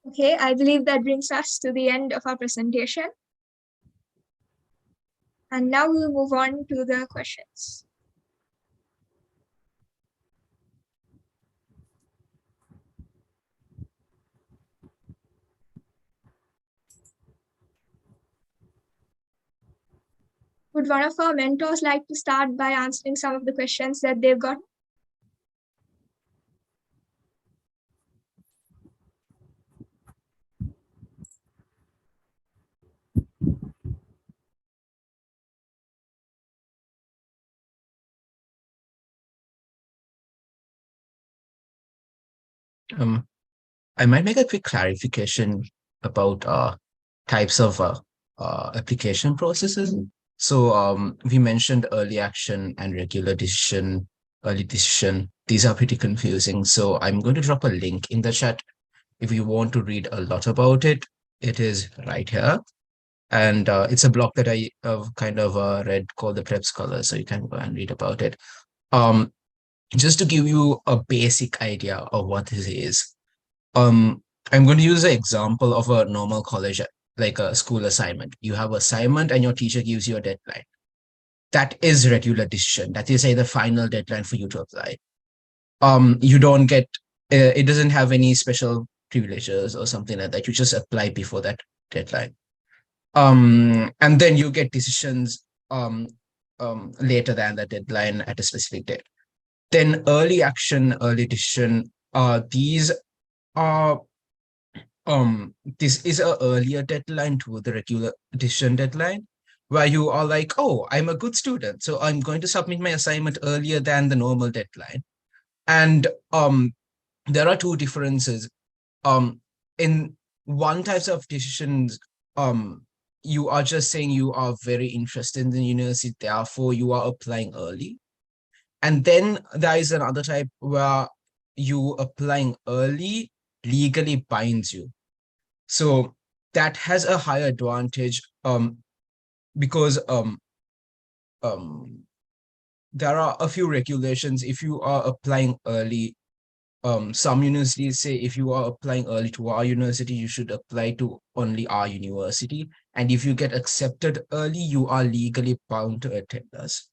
Okay, I believe that brings us to the end of our presentation. And now we'll move on to the questions. Would one of our mentors like to start by answering some of the questions that they've got? I might make a quick clarification about types of application processes. So we mentioned early action and regular decision, early decision. These are pretty confusing. So I'm going to drop a link in the chat. If you want to read a lot about it, it is right here. And it's a blog that I kind of read called The Prep Scholar. So you can go and read about it. Just to give you a basic idea of what this is. I'm going to use an example of a normal college, like a school assignment. You have assignment and your teacher gives you a deadline. That is regular decision. That is, say, the final deadline for you to apply. You don't get, it doesn't have any special privileges or something like that. You just apply before that deadline. And then you get decisions later than the deadline at a specific date. Then early action, early decision, these are this is an earlier deadline to the regular decision deadline, where you are like, oh, I'm a good student, so I'm going to submit my assignment earlier than the normal deadline. And there are two differences. in one types of decisions, you are just saying you are very interested in the university, therefore you are applying early. And then there is another type where you applying early legally binds you. So that has a higher advantage because there are a few regulations. If you are applying early, some universities say if you are applying early to our university, you should apply to only our university. And if you get accepted early, you are legally bound to attend us.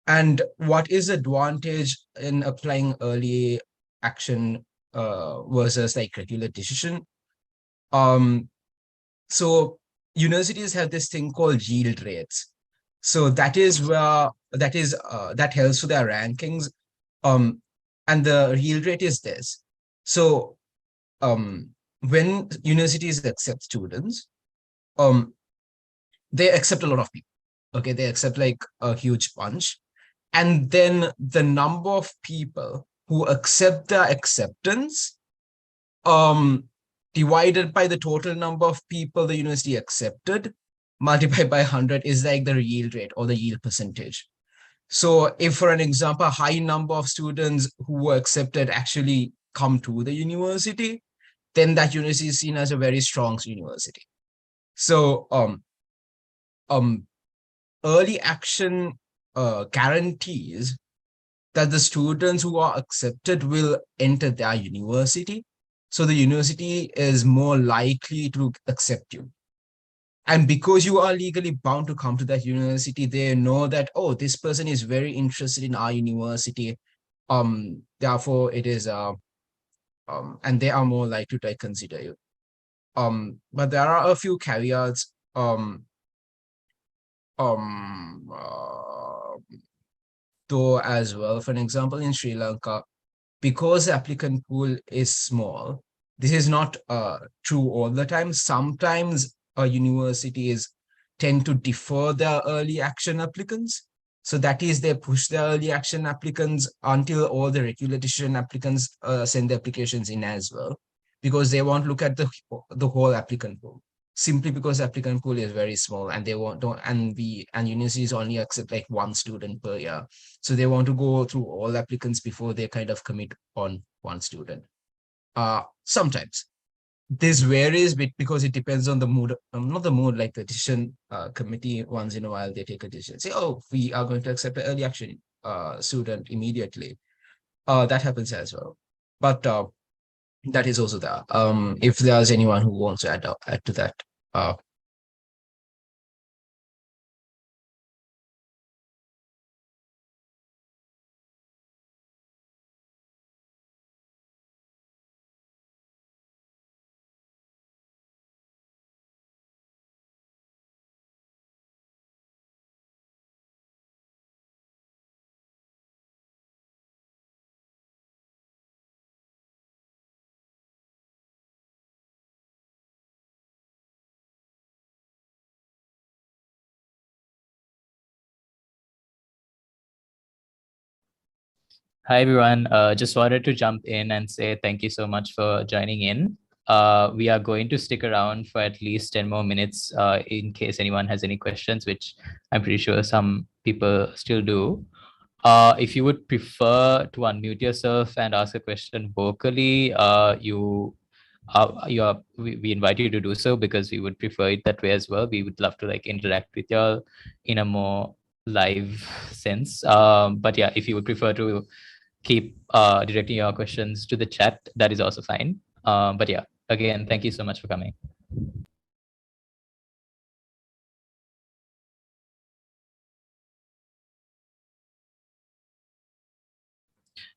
And what is the advantage in applying early action versus like regular decision? So universities have this thing called yield rates. So that is where that helps for their rankings. And the yield rate is this. So when universities accept students, they accept a lot of people. Okay, they accept like a huge bunch. And then the number of people who accept their acceptance divided by the total number of people the university accepted multiplied by 100 is like the yield rate or the yield percentage. So if, for an example, a high number of students who were accepted actually come to the university, then that university is seen as a very strong university. So early action guarantees that the students who are accepted will enter their university. So the university is more likely to accept you. And because you are legally bound to come to that university, they know that, oh, this person is very interested in our university. Therefore it is and they are more likely to consider you. But there are a few caveats. Though as well, for an example, in Sri Lanka, because the applicant pool is small, this is not true all the time. Sometimes universities tend to defer their early action applicants. So that is, they push their early action applicants until all the regular decision applicants send the applications in as well, because they want to look at the whole applicant pool. Simply because the applicant pool is very small and they and universities only accept like one student per year. So they want to go through all applicants before they kind of commit on one student. Sometimes this varies because it depends on the mood, not the mood, like the decision committee. Once in a while they take a decision, say, oh, we are going to accept an early action student immediately. That happens as well. But that is also there. If there's anyone who wants to add to that. Hi, everyone. Just wanted to jump in and say thank you so much for joining in. We are going to stick around for at least 10 more minutes in case anyone has any questions, which I'm pretty sure some people still do. If you would prefer to unmute yourself and ask a question vocally, we invite you to do so because we would prefer it that way as well. We would love to like interact with y'all in a more live sense. But yeah, if you would prefer to keep directing your questions to the chat, that is also fine. But yeah, again, thank you so much for coming.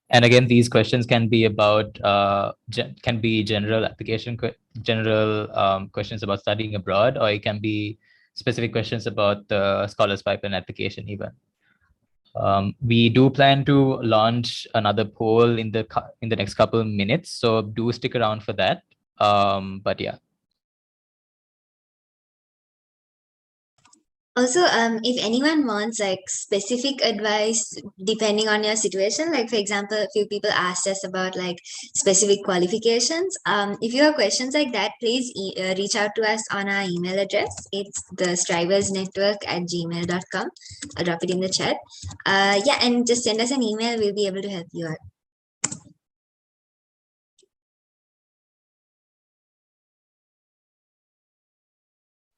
And again, these questions can be about can be general application, general questions about studying abroad, or it can be specific questions about the Scholars Pipeline application even. We do plan to launch another poll in the next couple of minutes, so do stick around for that. But yeah. Also, if anyone wants like specific advice depending on your situation, like for example, a few people asked us about like specific qualifications. If you have questions like that, please reach out to us on our email address. It's the striversnetwork@gmail.com. I'll drop it in the chat. Yeah, and just send us an email. We'll be able to help you out.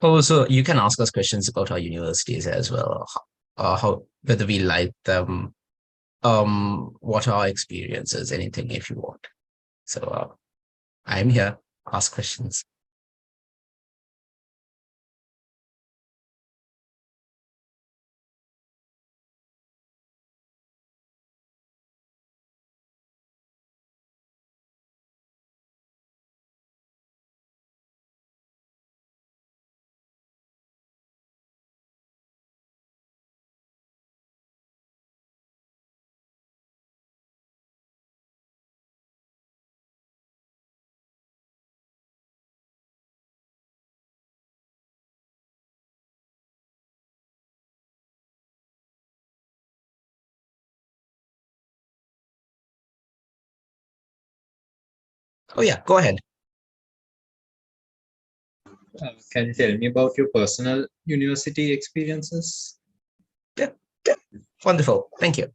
Also, you can ask us questions about our universities as well, how whether we like them, what are our experiences, anything if you want. So I'm here. Ask questions. Oh yeah, go ahead. Can you tell me about your personal university experiences? Yeah, wonderful. Thank you.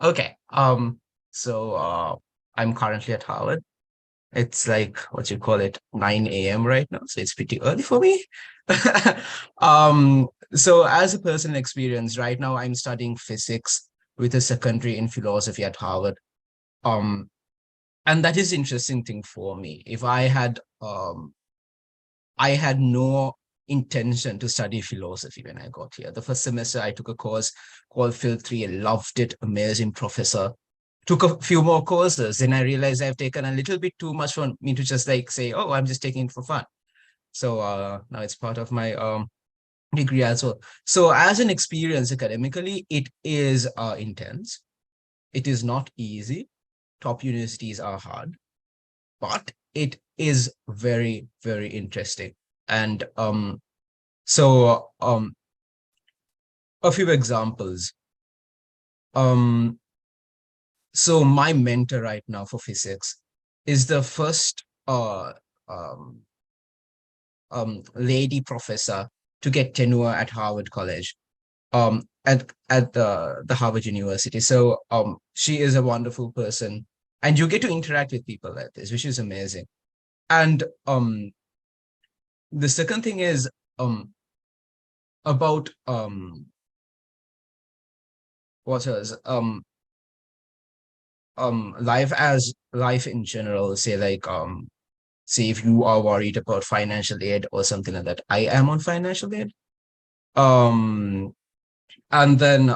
Okay. So I'm currently at Harvard. It's like, what you call it, 9 a.m. right now, so it's pretty early for me. So as a personal experience, right now I'm studying physics with a secondary in philosophy at Harvard. And that is interesting thing for me. If I had no intention to study philosophy when I got here. The first semester I took a course called Phil 3. I loved it, amazing professor. Took a few more courses, and I realized I've taken a little bit too much for me to just like say, oh, I'm just taking it for fun. So now it's part of my degree as well. So as an experience academically, it is intense. It is not easy. Top universities are hard, but it is very, very interesting. And so a few examples. So my mentor right now for physics is the first lady professor to get tenure at Harvard College, at the Harvard University. So she is a wonderful person, and you get to interact with people like this, which is amazing. And the second thing is about what else? Life in general, say like say if you are worried about financial aid or something like that. I am on financial aid. And then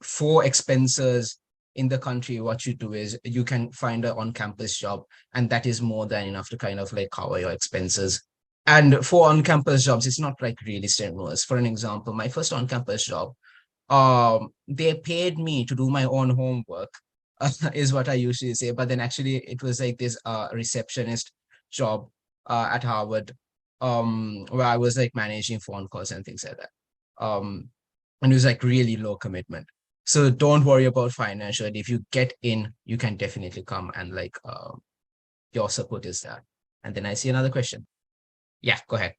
for expenses in the country, what you do is you can find an on-campus job, and that is more than enough to kind of like cover your expenses. And for on-campus jobs, it's not like really strenuous. For an example, my first on-campus job, they paid me to do my own homework, is what I usually say. But then actually it was like this receptionist job at Harvard, where I was like managing phone calls and things like that. And it was like really low commitment. So don't worry about financial. If you get in, you can definitely come, and like your support is there. And then I see another question. Yeah, go ahead.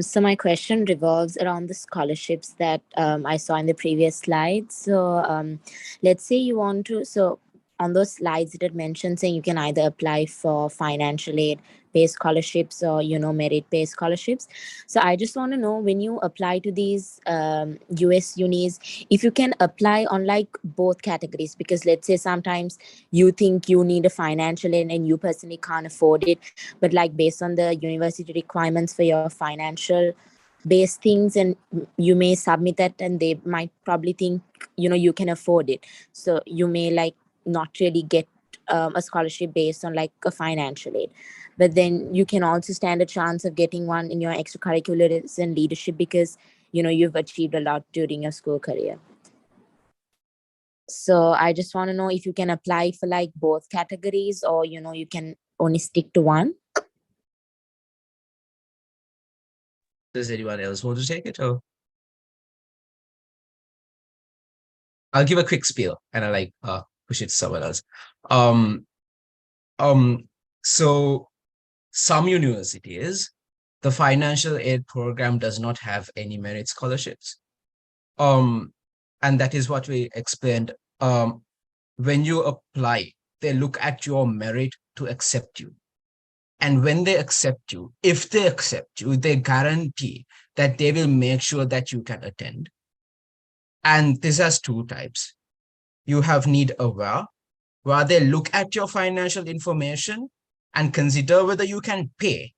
So my question revolves around the scholarships that I saw in the previous slide. So let's say you want to, so on those slides it had mentioned saying you can either apply for financial aid based scholarships or, merit based scholarships. So I just want to know, when you apply to these US unis, if you can apply on like both categories, because let's say sometimes you think you need a financial aid and you personally can't afford it, but like based on the university requirements for your financial based things, and you may submit that and they might probably think you can afford it, so you may like not really get a scholarship based on like a financial aid, but then you can also stand a chance of getting one in your extracurriculars and leadership because you've achieved a lot during your school career. So I just want to know if you can apply for like both categories, or you can only stick to one. Does anyone else want to take it, or I'll give a quick spiel and I like push it to someone else. So some universities, the financial aid program does not have any merit scholarships. And that is what we explained. When you apply, they look at your merit to accept you. And when they accept you, if they accept you, they guarantee that they will make sure that you can attend. And this has two types. You have need aware, where they look at your financial information and consider whether you can pay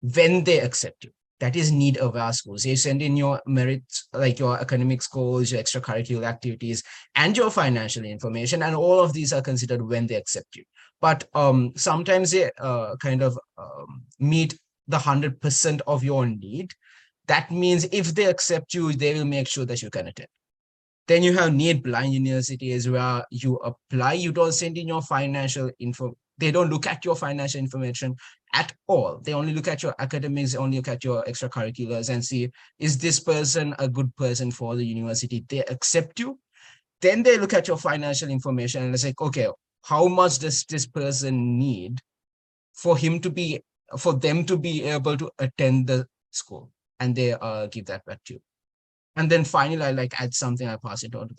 when they accept you. That is need aware schools. They send in your merits, like your academic scores, your extracurricular activities, and your financial information. And all of these are considered when they accept you. But sometimes they kind of meet the 100% of your need. That means if they accept you, they will make sure that you can attend. Then you have need blind universities where you apply, you don't send in your financial info. They don't look at your financial information at all. They only look at your academics, only look at your extracurriculars and see, is this person a good person for the university? They accept you. Then they look at your financial information and it's like, okay, how much does this person need for them to be able to attend the school? And they give that back to you. And then finally, I like add something, I pass it on to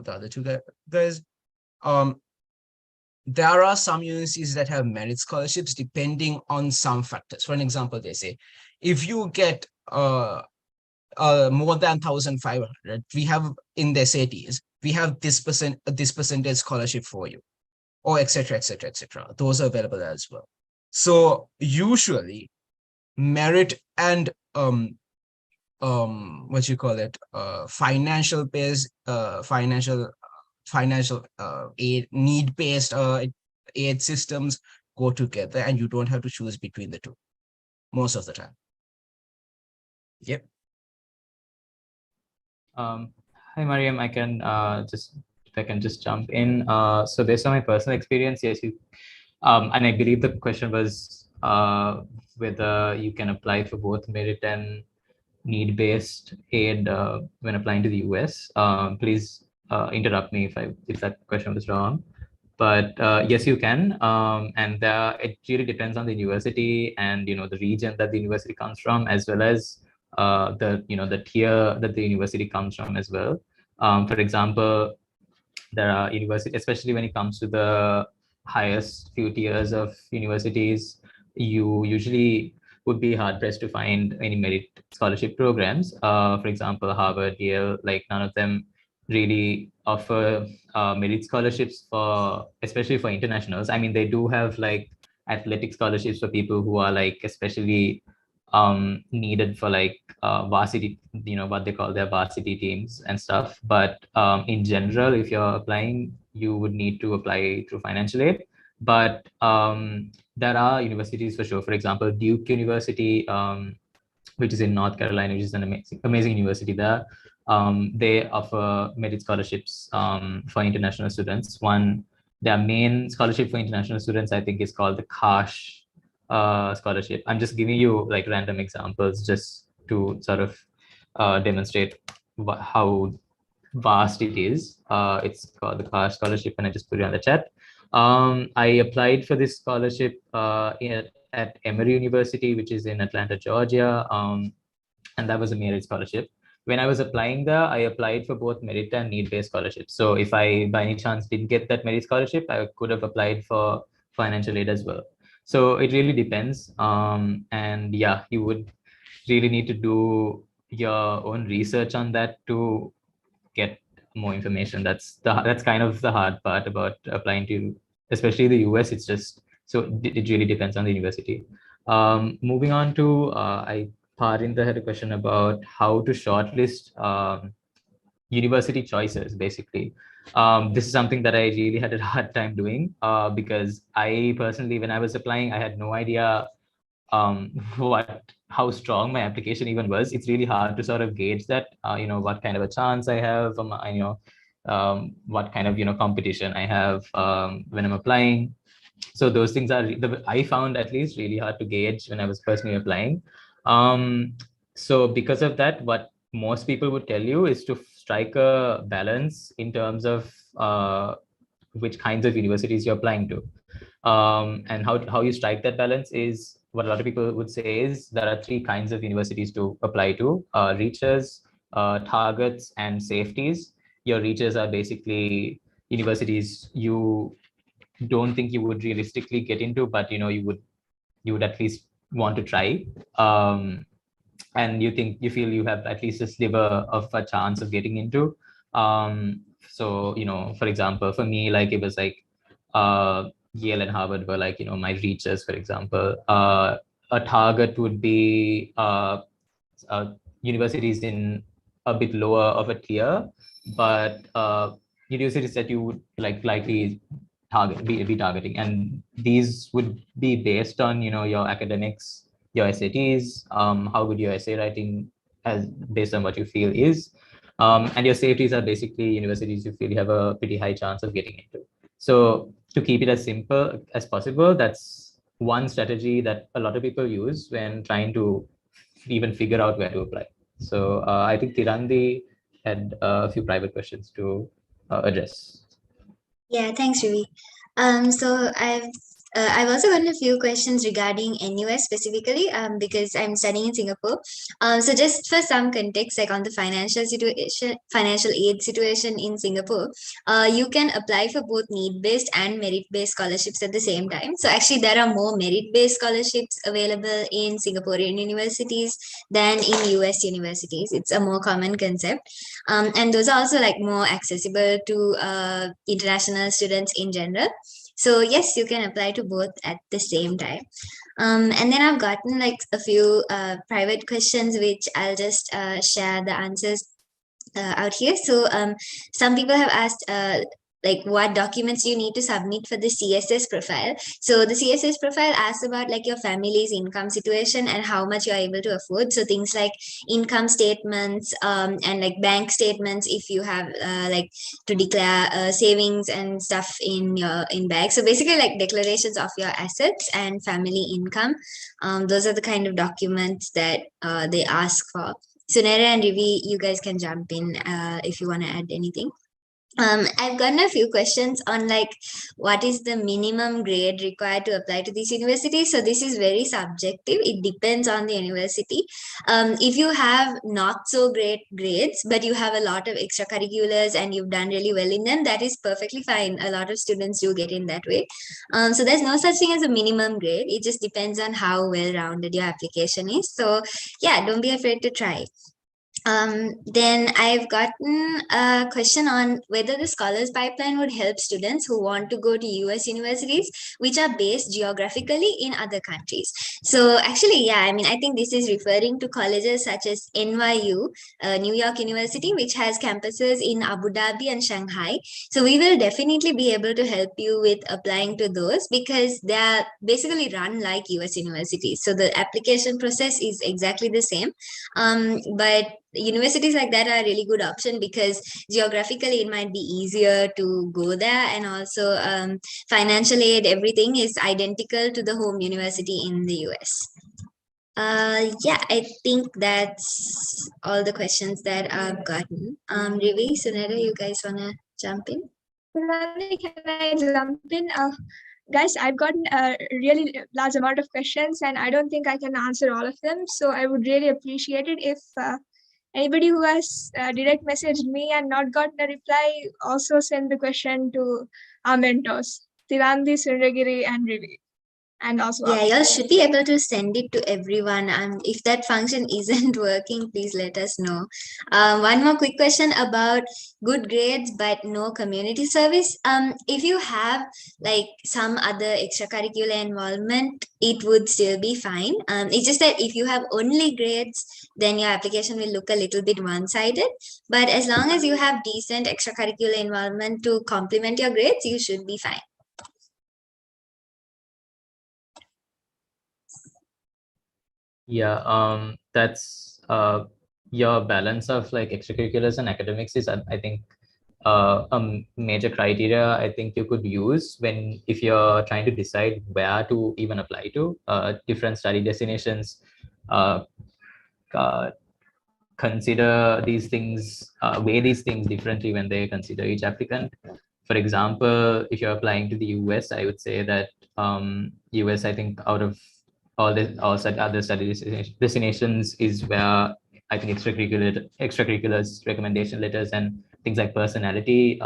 the other two guys. There are some universities that have merit scholarships depending on some factors. For an example, they say, if you get more than 1,500, we have in the SATs, we have this percentage scholarship for you, or etc., etc., etc. Those are available as well. So usually merit and what you call it, financial based financial aid, need-based aid systems go together, and you don't have to choose between the two most of the time. Yep. Hi, Mariam. I can just jump in. So based on my personal experience, yes, and I believe the question was whether you can apply for both merit and need-based aid when applying to the US. Please interrupt me if that question was wrong. But yes, you can, and it really depends on the university and the region that the university comes from, as well as the tier that the university comes from as well. For example, there are universities, especially when it comes to the highest few tiers of universities, you usually would be hard pressed to find any merit scholarship programs. For example, Harvard, Yale, like none of them really offer merit scholarships especially for internationals. I mean, they do have like athletic scholarships for people who are like especially needed for like varsity, what they call their varsity teams and stuff. But in general, if you're applying, you would need to apply through financial aid. But there are universities for sure. For example, Duke University, which is in North Carolina, which is an amazing university there. They offer merit scholarships for international students. Their main scholarship for international students, I think, is called the Karsh scholarship. I'm just giving you like random examples just to sort of demonstrate how vast it is. It's called the Karsh scholarship, and I just put it on the chat. I applied for this scholarship at Emory University, which is in Atlanta, Georgia, and that was a merit scholarship. When I was applying there, I applied for both merit and need-based scholarships. So if I, by any chance, didn't get that merit scholarship, I could have applied for financial aid as well. So it really depends. And yeah, you would really need to do your own research on that to get more information. That's kind of the hard part about applying to, especially the US. It's just, so it really depends on the university. Moving on to, Parinda had a question about how to shortlist university choices, basically. This is something that I really had a hard time doing because I personally, when I was applying, I had no idea how strong my application even was. It's really hard to sort of gauge that, what kind of a chance I have, what kind of, competition I have when I'm applying. So those things are, I found at least really hard to gauge when I was personally applying. So because of that, what most people would tell you is to strike a balance in terms of which kinds of universities you're applying to. And how you strike that balance is what a lot of people would say is there are three kinds of universities to apply to: reachers, targets, and safeties. Your reachers are basically universities you don't think you would realistically get into, but you would at least want to try. And you feel you have at least a sliver of a chance of getting into. So for example, for me, like it was like Yale and Harvard were like my reaches, for example. A target would be universities in a bit lower of a tier, but universities that you would likely be targeting, and these would be based on your academics, your SATs, how good your essay writing as based on what you feel is, and your safeties are basically universities you feel you have a pretty high chance of getting into. So to keep it as simple as possible, that's one strategy that a lot of people use when trying to even figure out where to apply. So I think Tirandi had a few private questions to address. Yeah, thanks, Ruby. So I've also gotten a few questions regarding NUS specifically, because I'm studying in Singapore. So just for some context, like on the financial aid situation in Singapore, you can apply for both need-based and merit-based scholarships at the same time. So actually, there are more merit-based scholarships available in Singaporean universities than in US universities. It's a more common concept. And those are also like more accessible to international students in general. So yes, you can apply to both at the same time. And then I've gotten like a few private questions, which I'll just share the answers out here. So some people have asked like what documents you need to submit for the CSS profile. So the CSS profile asks about like your family's income situation and how much you're able to afford. So things like income statements and like bank statements if you have like to declare savings and stuff in bag. So basically like declarations of your assets and family income. Those are the kind of documents that they ask for. So Nera and Rivi, you guys can jump in if you want to add anything. I've gotten a few questions on like what is the minimum grade required to apply to this university. So this is very subjective. It depends on the university. If you have not so great grades, but you have a lot of extracurriculars and you've done really well in them, that is perfectly fine. A lot of students do get in that way. So there's no such thing as a minimum grade. It just depends on how well-rounded your application is. So yeah, don't be afraid to try. Then I've gotten a question on whether the Scholars Pipeline would help students who want to go to US universities, which are based geographically in other countries. So actually, yeah, I mean, I think this is referring to colleges such as NYU, New York University, which has campuses in Abu Dhabi and Shanghai. So we will definitely be able to help you with applying to those because they are basically run like US universities. So the application process is exactly the same. But universities like that are a really good option because geographically it might be easier to go there, and also financial aid, everything is identical to the home university in the US. Yeah, I think that's all the questions that I've gotten. Rivi, Sunera, you guys wanna jump in? Can I jump in? Guys, I've gotten a really large amount of questions and I don't think I can answer all of them. So I would really appreciate it if anybody who has direct messaged me and not gotten a reply, also send the question to our mentors, Tirandi, Sundagiri, and Rivi. And also yeah, y'all should be able to send it to everyone. If that function isn't working, please let us know. One more quick question about good grades but no community service. If you have like some other extracurricular involvement, it would still be fine. It's just that if you have only grades, then your application will look a little bit one-sided. But as long as you have decent extracurricular involvement to complement your grades, you should be fine. Yeah, that's your balance of like extracurriculars and academics is, I think, a major criteria I think you could use if you're trying to decide where to even apply to different study destinations. consider these things, weigh these things differently when they consider each applicant. For example, if you're applying to the US, I would say that US, I think out of all other study destinations is where I think extracurriculars, recommendation letters, and things like personality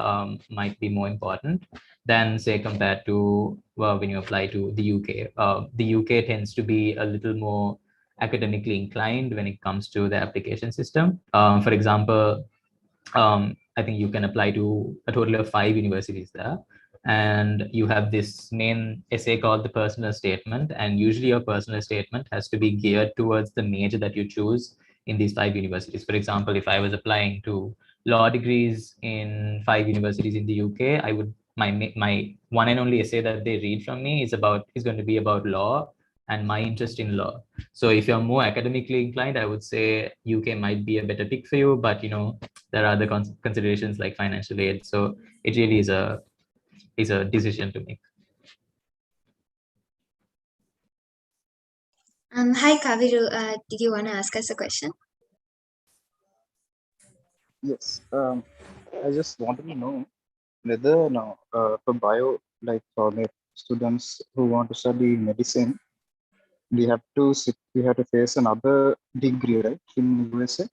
might be more important than, say, compared to when you apply to the UK. The UK tends to be a little more academically inclined when it comes to the application system. For example, I think you can apply to a total of 5 universities there. And you have this main essay called the personal statement. And usually your personal statement has to be geared towards the major that you choose in these 5 universities. For example, if I was applying to law degrees in 5 universities in the UK, I would my one and only essay that they read from me is going to be about law and my interest in law. So if you're more academically inclined, I would say UK might be a better pick for you, but there are other considerations like financial aid. So it really is a decision to make. Hi, Kaviru. Did you want to ask us a question? Yes. I just wanted to know whether now for bio, like for the students who want to study medicine, we have to face another degree, right? In USA,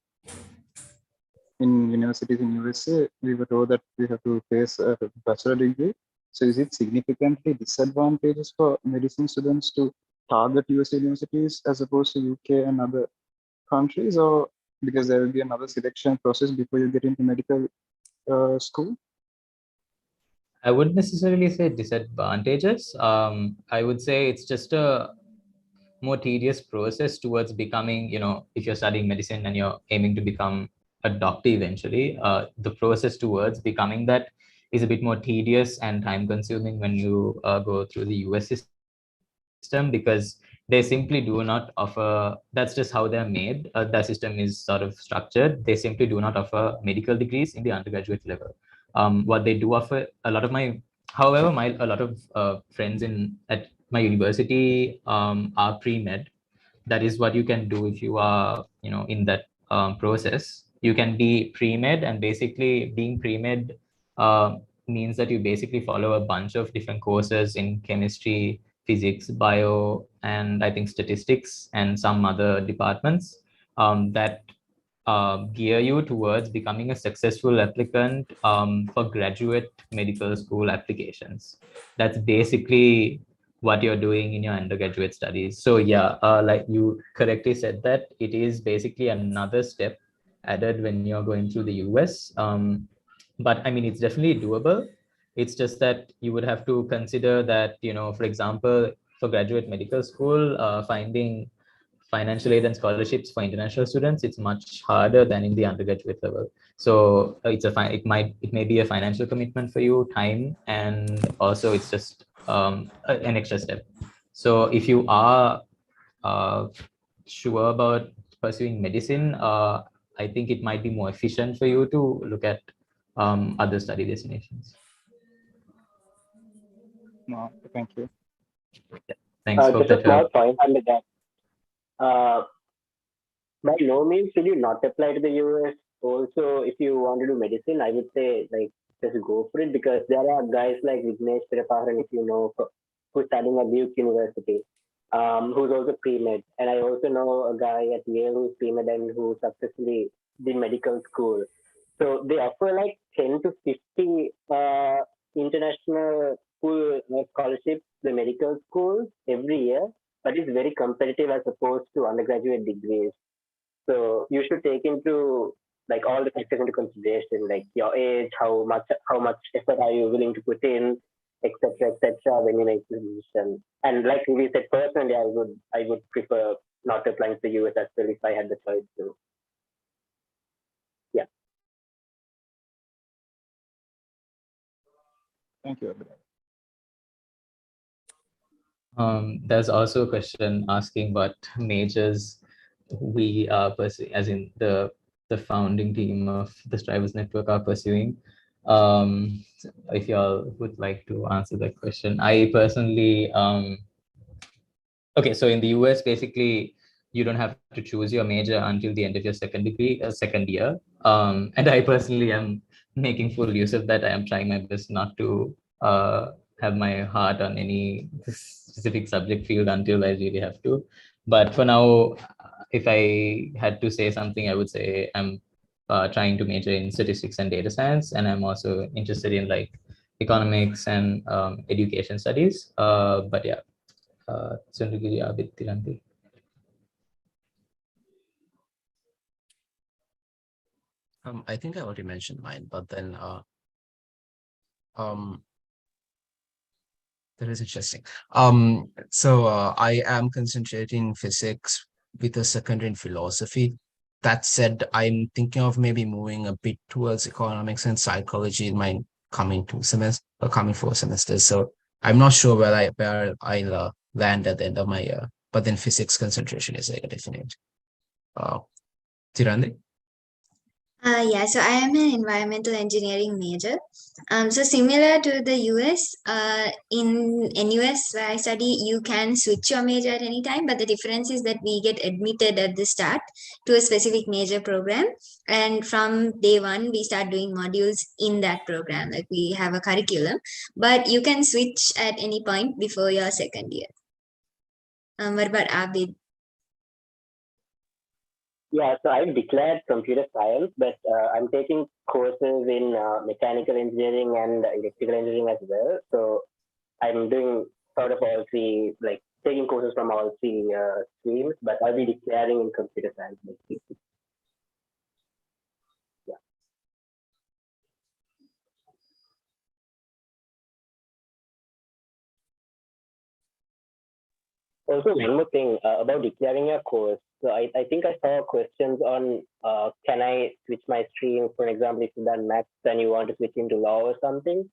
in universities in USA, we were told that we have to face a bachelor degree. So is it significantly disadvantageous for medicine students to target US universities as opposed to UK and other countries, or because there will be another selection process before you get into medical school? I wouldn't necessarily say disadvantages. I would say it's just a more tedious process towards becoming, if you're studying medicine and you're aiming to become a doctor eventually, the process towards becoming that is a bit more tedious and time consuming when you go through the US system, because they simply do not offer, that's just how they're made. That system is sort of structured. They simply do not offer medical degrees in the undergraduate level. What they do offer, a lot of friends at my university are pre-med. That is what you can do if you are, in that process. You can be pre-med, and basically being pre-med means that you basically follow a bunch of different courses in chemistry, physics, bio, and I think statistics and some other departments that gear you towards becoming a successful applicant for graduate medical school applications. That's basically what you're doing in your undergraduate studies. So yeah, like you correctly said, that it is basically another step added when you're going through the US. But I mean, it's definitely doable. It's just that you would have to consider that, for example, for graduate medical school, finding financial aid and scholarships for international students, it's much harder than in the undergraduate level. So it may be a financial commitment for you, time, and also it's just an extra step. So if you are sure about pursuing medicine, I think it might be more efficient for you to look at other study destinations. No, thank you. Yeah, thanks. Just a small point on that. By no means should you not apply to the US. Also, if you want to do medicine, I would say just go for it, because there are guys like Vignesh Piraparan, if you know, who's studying at Duke University, who's also pre-med. And I also know a guy at Yale who's pre-med and who successfully did medical school. So they offer like 10 to 50 international school scholarships, the medical schools every year, but it's very competitive as opposed to undergraduate degrees. So you should take into all the factors into consideration, like your age, how much effort are you willing to put in, etc., when you make the decision. And like we said, personally, I would prefer not applying to the US as well if I had the choice to. Yeah. Thank you. There's also a question asking what majors we are pursuing, as in the founding team of the Strivers Network are pursuing. If y'all would like to answer that question. I personally, okay, so in the US, basically, you don't have to choose your major until the end of your second year. And I personally am making full use of that. I am trying my best not to have my heart on any specific subject field until I really have to. But for now, if I had to say something, I would say I'm trying to major in statistics and data science, and I'm also interested in like economics and education studies. But yeah, I think I already mentioned mine, but then that is interesting. I am concentrating physics with a secondary in philosophy. That said, I'm thinking of maybe moving a bit towards economics and psychology in my coming 4 semesters. So I'm not sure where I'll land at the end of my year. But then physics concentration is like a definite. Tirande? Yeah, so I am an environmental engineering major. So similar to the US, in NUS where I study, you can switch your major at any time, but the difference is that we get admitted at the start to a specific major program. And from day one, we start doing modules in that program. Like we have a curriculum, but you can switch at any point before your second year. What about Abid? Yeah, so I've declared computer science, but I'm taking courses in mechanical engineering and electrical engineering as well. So I'm doing sort of all three, like taking courses from all three streams, but I'll be declaring in computer science. Yeah. Also, one more thing about declaring your course. So I think I saw questions on can I switch my stream? For example, if you've done maths and you want to switch into law or something.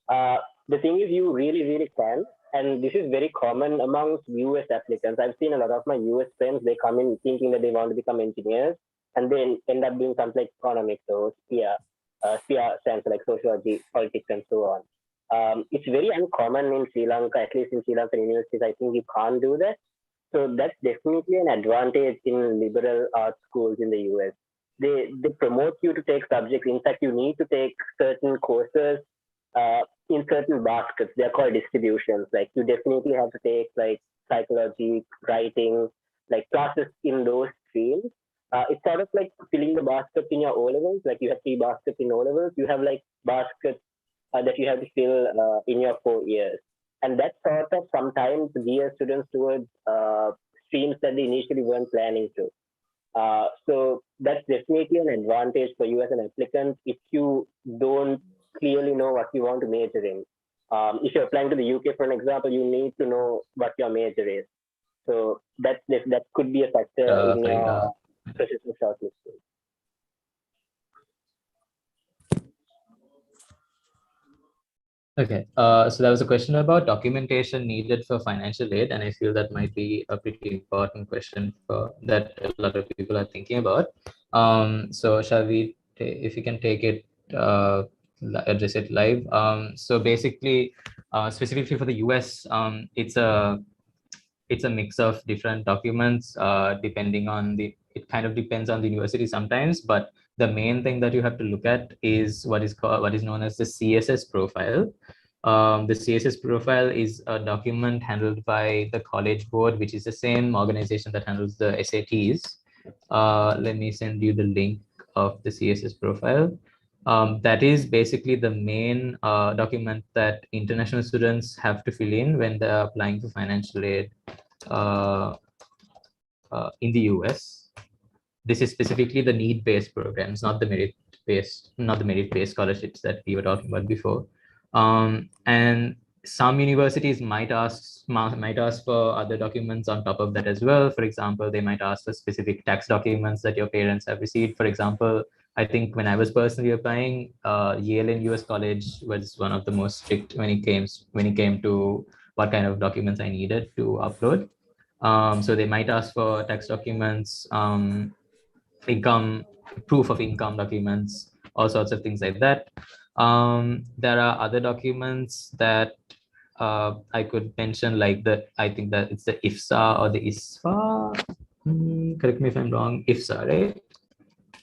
The thing is, you really, really can. And this is very common amongst US applicants. I've seen a lot of my US friends, they come in thinking that they want to become engineers and then end up doing something like economics or SPIA stands for like sociology, politics, and so on. It's very uncommon in Sri Lanka, at least in Sri Lankan universities. I think you can't do that. So that's definitely an advantage in liberal arts schools in the US. They promote you to take subjects. In fact, you need to take certain courses in certain baskets. They're called distributions. Like you definitely have to take like psychology, writing, like classes in those streams. It's sort of like filling the basket in your O levels. Like you have 3 baskets in O levels. You have like baskets that you have to fill in your 4 years. And that sort of sometimes gears students towards streams that they initially weren't planning to. So that's definitely an advantage for you as an applicant if you don't clearly know what you want to major in. If you're applying to the UK, for an example, you need to know what your major is. So that could be a factor in your process of shortlisting. Okay, so there was a question about documentation needed for financial aid, and I feel that might be a pretty important question for that a lot of people are thinking about. So shall we, if you can take it, address it live. So basically, specifically for the US, it's a mix of different documents depending on it kind of depends on the university sometimes, but the main thing that you have to look at is what is known as the CSS profile. The CSS profile is a document handled by the College Board, which is the same organization that handles the SATs. Let me send you the link of the CSS profile. That is basically the main document that international students have to fill in when they're applying for financial aid in the US. This is specifically the need-based programs, not the merit-based scholarships that we were talking about before. And some universities might ask for other documents on top of that as well. For example, they might ask for specific tax documents that your parents have received. For example, I think when I was personally applying, Yale and US College was one of the most strict when it came to what kind of documents I needed to upload. So they might ask for tax documents, proof of income documents, all sorts of things like that. There are other documents that I could mention, like I think that it's the IFSA or the ISFA. correct me if I'm wrong, IFSA, right?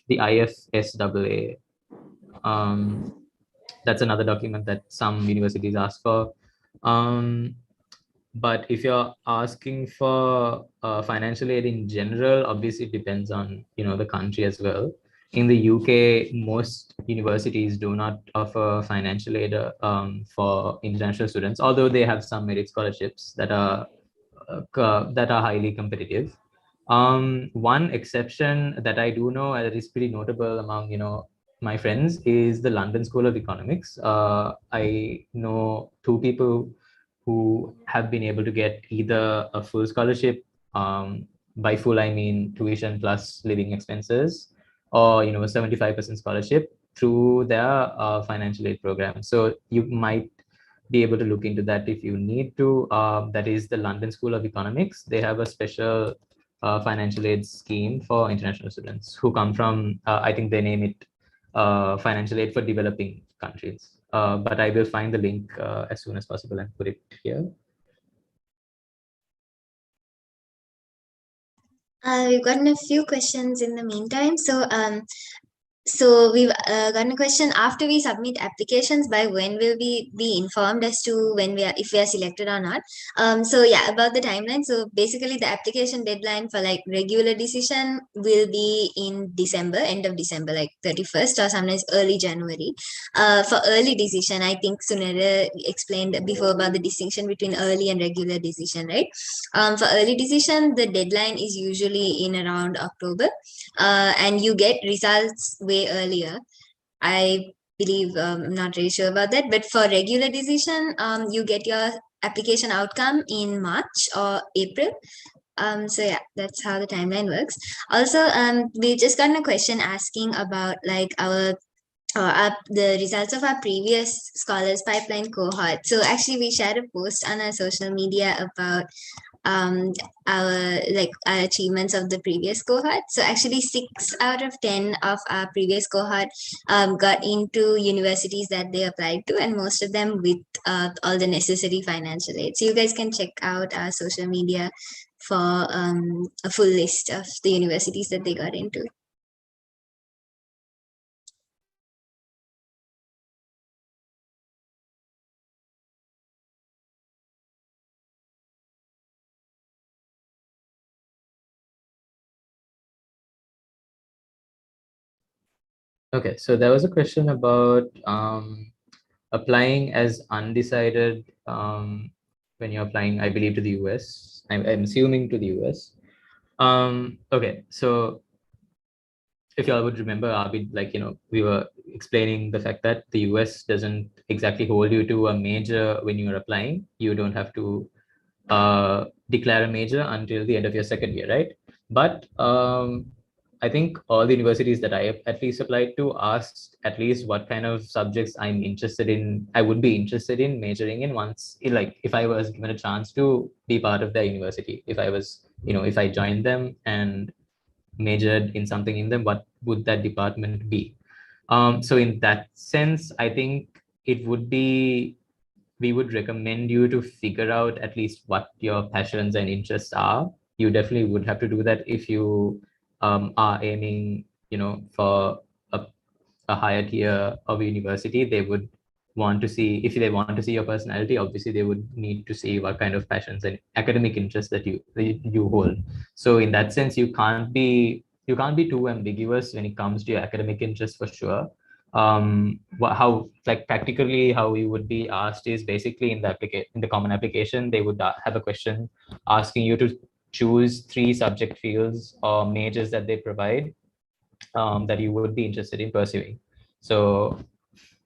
The IFSAA. That's another document that some universities ask for. But if you're asking for financial aid in general, obviously it depends on the country as well. In the UK, most universities do not offer financial aid for international students, although they have some merit scholarships that are highly competitive. One exception that I do know that is pretty notable among my friends is the London School of Economics. I know two people who have been able to get either a full scholarship, by full I mean tuition plus living expenses, or 75% scholarship through their financial aid program. So you might be able to look into that if you need to. That is the London School of Economics. They have a special financial aid scheme for international students who come from, I think they name it financial aid for developing countries. But I will find the link as soon as possible and put it here. We've gotten a few questions in the meantime. So we've gotten a question: after we submit applications, by when will we be informed as to if we are selected or not? So yeah, about the timeline. So basically, the application deadline for like regular decision will be in December, end of December, like 31st or sometimes early January. For early decision, I think Sunera explained before about the distinction between early and regular decision, right? For early decision, the deadline is usually in around October, and you get results way earlier. I believe, I'm not really sure about that, but for regular decision, you get your application outcome in March or April. So yeah, that's how the timeline works. Also, we just got a question asking about like the results of our previous scholars pipeline cohort. So actually we shared a post on our social media about our achievements of the previous cohort. So actually 6 out of 10 of our previous cohort got into universities that they applied to, and most of them with all the necessary financial aid. So you guys can check out our social media for a full list of the universities that they got into. Okay, so there was a question about applying as undecided when you're applying, I believe, to the US. I'm assuming to the US. Okay, so if y'all would remember, Abid, we were explaining the fact that the US doesn't exactly hold you to a major when you're applying. You don't have to declare a major until the end of your second year, right? But I think all the universities that I at least applied to asked at least what kind of subjects I would be interested in majoring in once, if I was given a chance to be part of their university. If I joined them and majored in something in them, what would that department be? So in that sense, I think we would recommend you to figure out at least what your passions and interests are. You definitely would have to do that if you are aiming, for a higher tier of university. They would want to see, if they want to see your personality, obviously they would need to see what kind of passions and academic interests that you hold. So in that sense, you can't be too ambiguous when it comes to your academic interests, for sure. How, like, practically how you would be asked is basically in the common application, they would have a question asking you to choose 3 subject fields or majors that they provide, that you would be interested in pursuing. So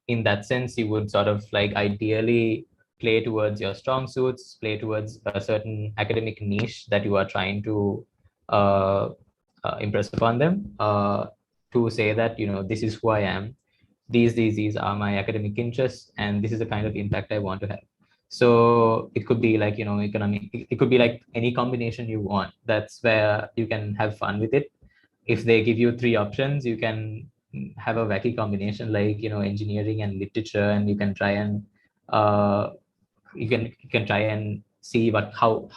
in that sense, you would sort of like ideally play towards your strong suits, play towards a certain academic niche that you are trying to uh, impress upon them, to say that, this is who I am, these are my academic interests, and this is the kind of impact I want to have. So it could be like, economic, it could be like any combination you want. That's where you can have fun with it. If they give you 3 options, you can have a wacky combination, like, engineering and literature, and you can try and see how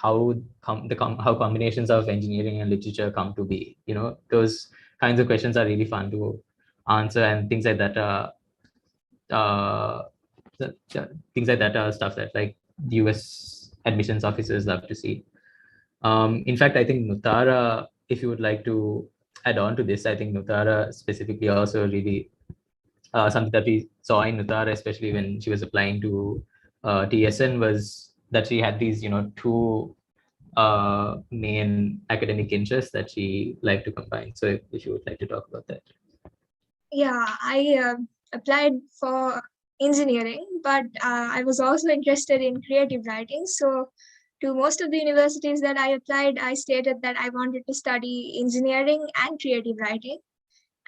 combinations of engineering and literature come to be. Those kinds of questions are really fun to answer, and things like that are things like that are stuff that like US admissions officers love to see. In fact, I think Nutara, if you would like to add on to this, I think Nutara specifically also really something that we saw in Nutara, especially when she was applying to TSN, was that she had these, two main academic interests that she liked to combine. So if you would like to talk about that. Yeah, I applied for engineering, but I was also interested in creative writing. So to most of the universities that I applied, I stated that I wanted to study engineering and creative writing.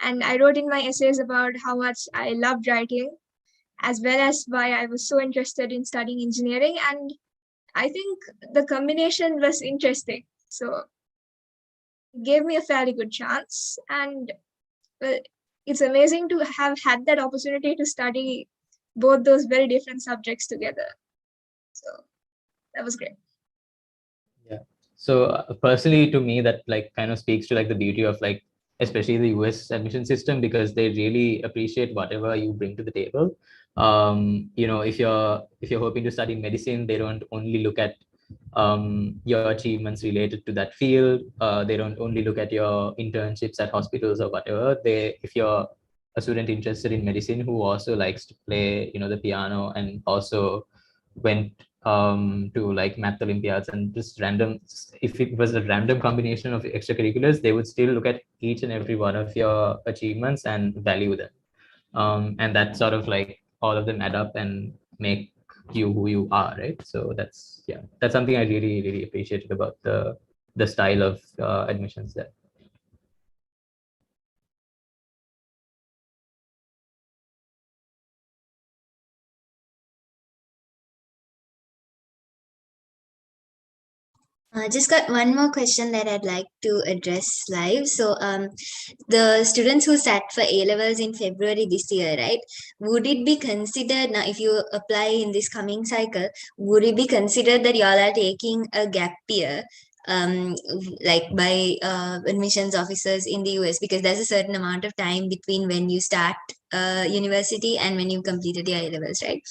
And I wrote in my essays about how much I loved writing, as well as why I was so interested in studying engineering. And I think the combination was interesting. So it gave me a fairly good chance. And well, it's amazing to have had that opportunity to study both those very different subjects together. So that was great. Yeah. So personally, to me, that like kind of speaks to like the beauty of like, especially the US admission system, because they really appreciate whatever you bring to the table. If you're hoping to study medicine, they don't only look at your achievements related to that field. They don't only look at your internships at hospitals or whatever. If you're a student interested in medicine who also likes to play, the piano, and also went to like math Olympiads and just random, if it was a random combination of extracurriculars, they would still look at each and every one of your achievements and value them. And that sort of like all of them add up and make you who you are, right? So that's something I really, really appreciated about the style of admissions there. Just got one more question that I'd like to address live. So, the students who sat for A levels in February this year, right? Would it be considered now, if you apply in this coming cycle, would it be considered that y'all are taking a gap year, like by admissions officers in the US? Because there's a certain amount of time between when you start university and when you completed your A levels, right?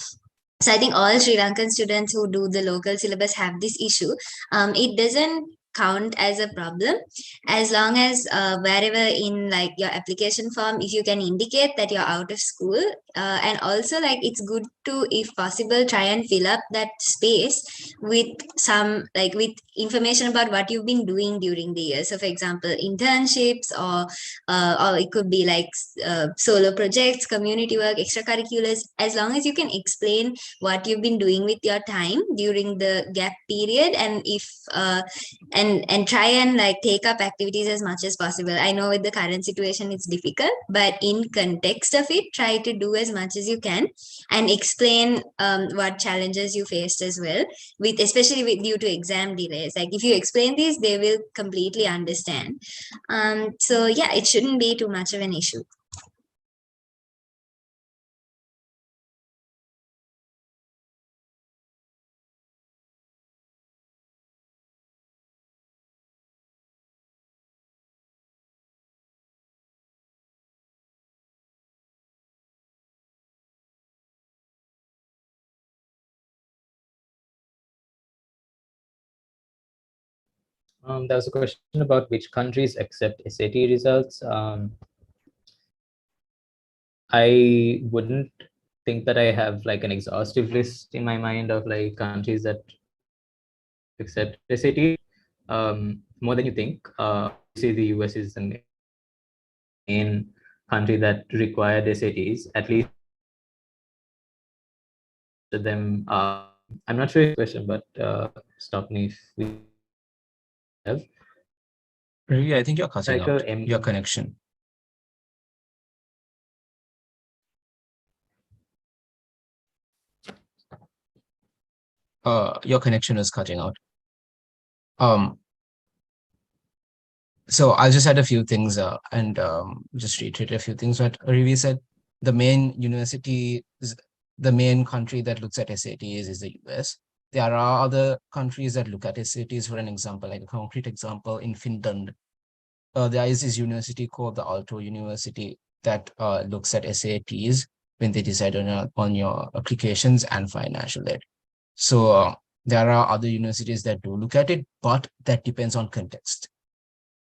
So I think all Sri Lankan students who do the local syllabus have this issue. It doesn't count as a problem as long as wherever in like your application form, if you can indicate that you're out of school, and also like it's good to, if possible, try and fill up that space with some like with information about what you've been doing during the year. So for example, internships, or it could be like solo projects, community work, extracurriculars. As long as you can explain what you've been doing with your time during the gap period, and if and try and like take up activities as much as possible. I know with the current situation it's difficult, but in context of it, try to do as much as you can and explain what challenges you faced as well, with especially with due to exam delays. Like if you explain this, they will completely understand. So yeah, it shouldn't be too much of an issue. There was a question about which countries accept SAT results. I wouldn't think that I have like an exhaustive list in my mind of like countries that accept SAT. More than you think. Obviously, the US is the main country that required SATs, at least to them. I'm not sure if question, but stop me if we have. Really, I think you're cutting out your connection. Your connection is cutting out. So I'll just add a few things and just reiterate a few things what Rivi said. The main university, the main country that looks at SATs is the US. There are other countries that look at SATs. For an example, like a concrete example, in Finland, there is this university called the Aalto University that looks at SATs when they decide on your applications and financial aid. So there are other universities that do look at it, but that depends on context.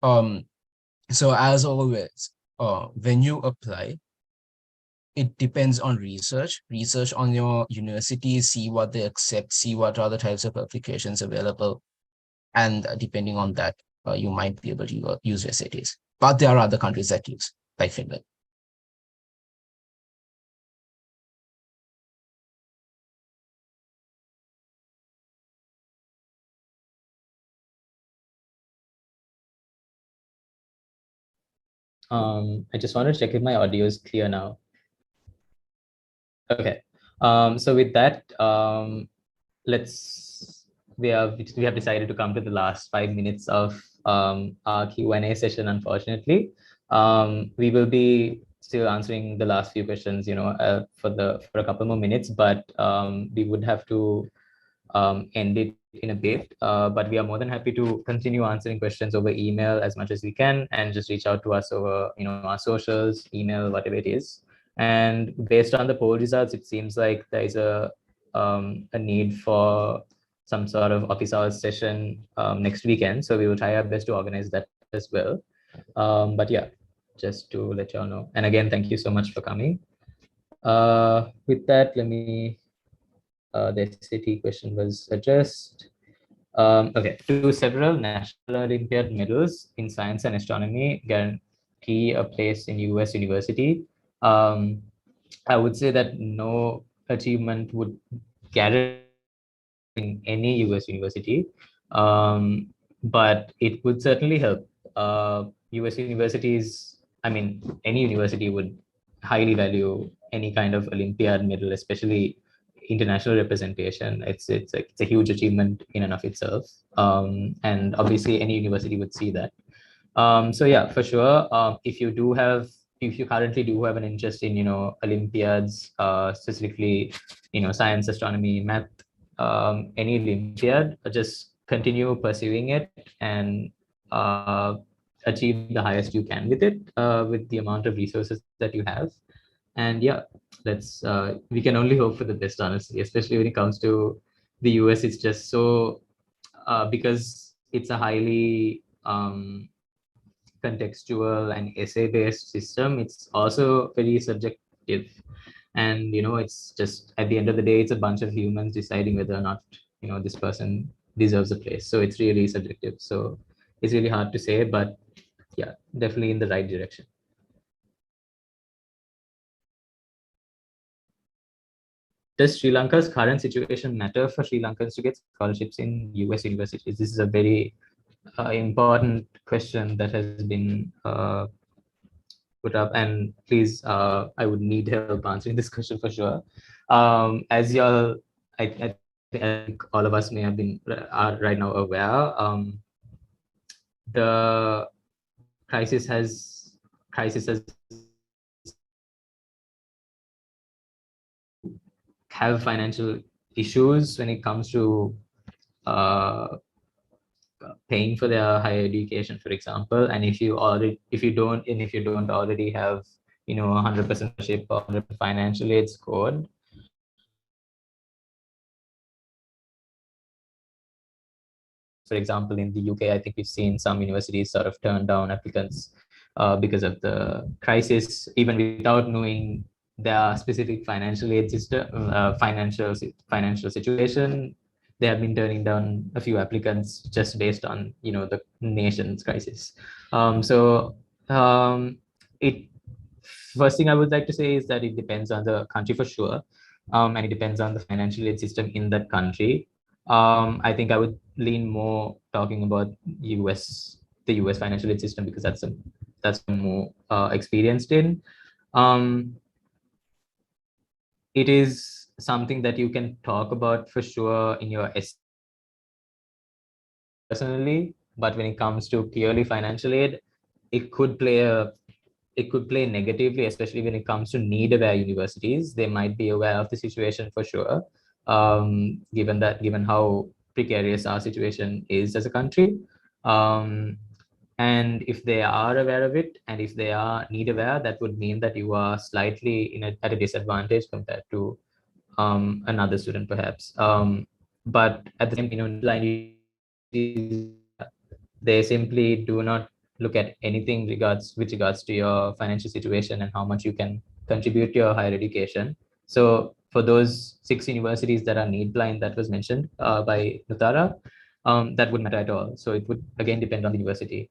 So as always, when you apply, it depends on research on your university, see what they accept, see what other types of applications available. And depending on that, you might be able to use SATs. But there are other countries that use, like Finland. I just want to check if my audio is clear now. Okay. So with that, we have decided to come to the last 5 minutes of our Q&A session. Unfortunately, we will be still answering the last few questions, for a couple more minutes, but we would have to end it in a bit. But we are more than happy to continue answering questions over email as much as we can, and just reach out to us over our socials, email, whatever it is. And based on the poll results, it seems like there is a need for some sort of office hours session next weekend. So we will try our best to organize that as well. But yeah, just to let y'all know. And again, thank you so much for coming. With that, let me, the SAT question was addressed. Okay, do several National Olympiad medals in science and astronomy guarantee a place in US university? I would say that no achievement would guarantee in any US university, but it would certainly help. US universities, I mean, any university would highly value any kind of Olympiad medal, especially international representation. It's a huge achievement in and of itself, and obviously any university would see that. So yeah, for sure. If you currently do have an interest in Olympiads, specifically science, astronomy, math, any Olympiad, just continue pursuing it and achieve the highest you can with it, with the amount of resources that you have. And yeah, we can only hope for the best, honestly, especially when it comes to the US. It's just so, because it's a highly contextual and essay-based system, it's also very subjective. And it's just, at the end of the day, it's a bunch of humans deciding whether or not this person deserves a place. So it's really subjective. So it's really hard to say, but yeah, definitely in the right direction. Does Sri Lanka's current situation matter for Sri Lankans to get scholarships in US universities? This is a very important question that has been put up, and please, I would need help answering this question for sure. As y'all, I think all of us may have been are right now aware, the crisis has have financial issues when it comes to paying for their higher education, for example. And if you don't already have 100% scholarship or 100% financial aid scored, for example, in the UK, I think we've seen some universities sort of turn down applicants because of the crisis, even without knowing their specific financial aid system, financial situation. They have been turning down a few applicants just based on the nation's crisis. It First thing I would like to say is that it depends on the country for sure, and it depends on the financial aid system in that country. I think I would lean more talking about the US financial aid system, because that's more experienced in. It is something that you can talk about for sure in your personally, but when it comes to purely financial aid, it could play negatively, especially when it comes to need-aware universities. They might be aware of the situation for sure, given how precarious our situation is as a country. And if they are aware of it, and if they are need aware, that would mean that you are slightly at a disadvantage compared to another student, perhaps. But at the same, blind universities, they simply do not look at anything with regards to your financial situation and how much you can contribute to your higher education. So for those 6 universities that are need blind that was mentioned by Nutara, that wouldn't matter at all. So it would again depend on the university.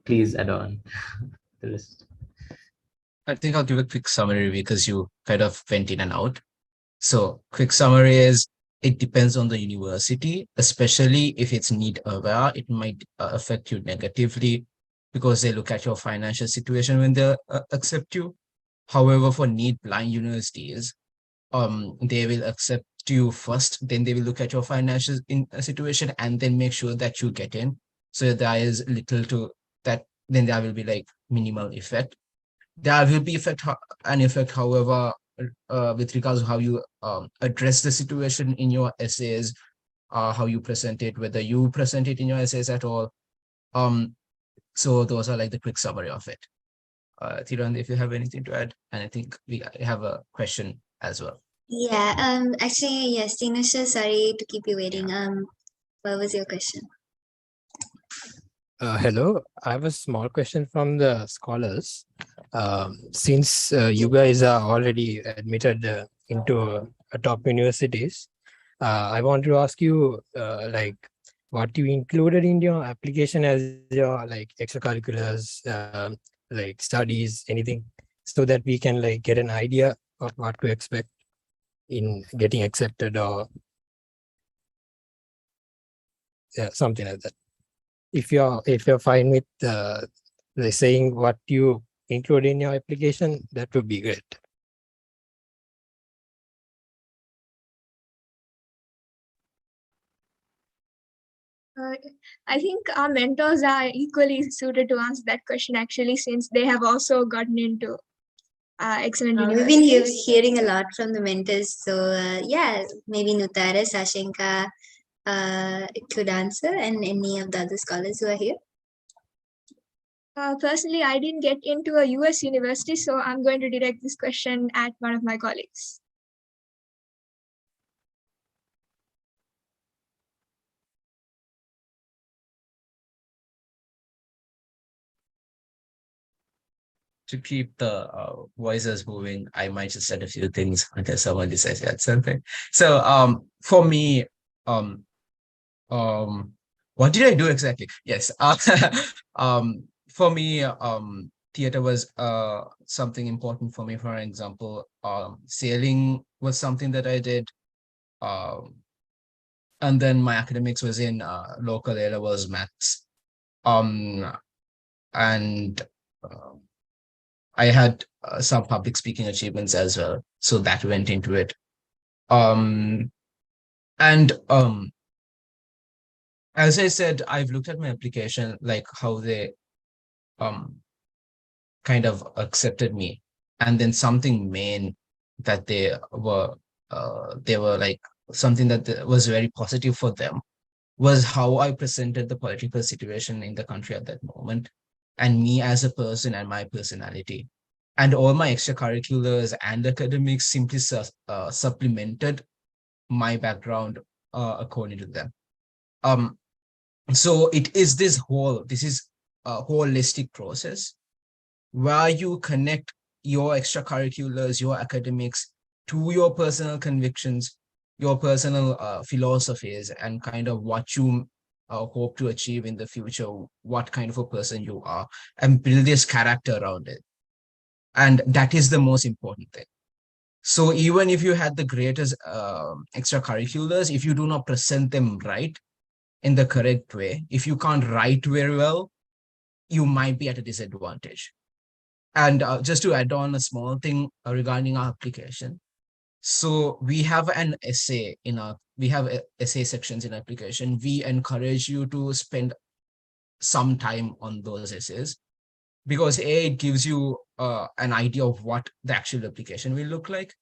Please add on the list. I think I'll give a quick summary because you kind of went in and out. So quick summary is it depends on the university, especially if it's need aware, it might affect you negatively because they look at your financial situation when they accept you. However, for need blind universities, they will accept you first, then they will look at your financial situation and then make sure that you get in. So there is little to that, then there will be like minimal effect. There will be an effect, however, with regards to how you address the situation in your essays, how you present it, whether you present it in your essays at all. So those are like the quick summary of it. Thiran, if you have anything to add, and I think we have a question as well. Yeah, actually, yes, Tinasha, sorry to keep you waiting. What was your question? Hello, I have a small question from the scholars. Since you guys are already admitted into top universities, I want to ask you like what you included in your application as your like extracurriculars, like studies, anything, so that we can like get an idea of what to expect in getting accepted or something like that. If you're fine with saying what you include in your application, that would be great. I think our mentors are equally suited to answer that question actually, since they have also gotten into excellent We've been universities. hearing a lot from the mentors. So yeah, maybe Nutara, Sashenka could answer, and any of the other scholars who are here. Personally, I didn't get into a US university, so I'm going to direct this question at one of my colleagues. To keep the voices moving, I might just said a few things until someone decides to add something. So for me, what did I do exactly? Yes. For me, theater was something important for me. For example, sailing was something that I did. And then my academics was in local A levels maths. And I had some public speaking achievements as well. So that went into it. And as I said, I've looked at my application, like how they kind of accepted me. And then something main that they were like something that was very positive for them was how I presented the political situation in the country at that moment, and me as a person and my personality. And all my extracurriculars and academics simply supplemented my background according to them. So this is a holistic process where you connect your extracurriculars, your academics to your personal convictions, your personal philosophies, and kind of what you hope to achieve in the future, what kind of a person you are, and build this character around it. And that is the most important thing. So even if you had the greatest extracurriculars, if you do not present them right in the correct way, if you can't write very well, you might be at a disadvantage. And just to add on a small thing regarding our application. So we have an essay we have essay sections in application. We encourage you to spend some time on those essays because it gives you an idea of what the actual application will look like.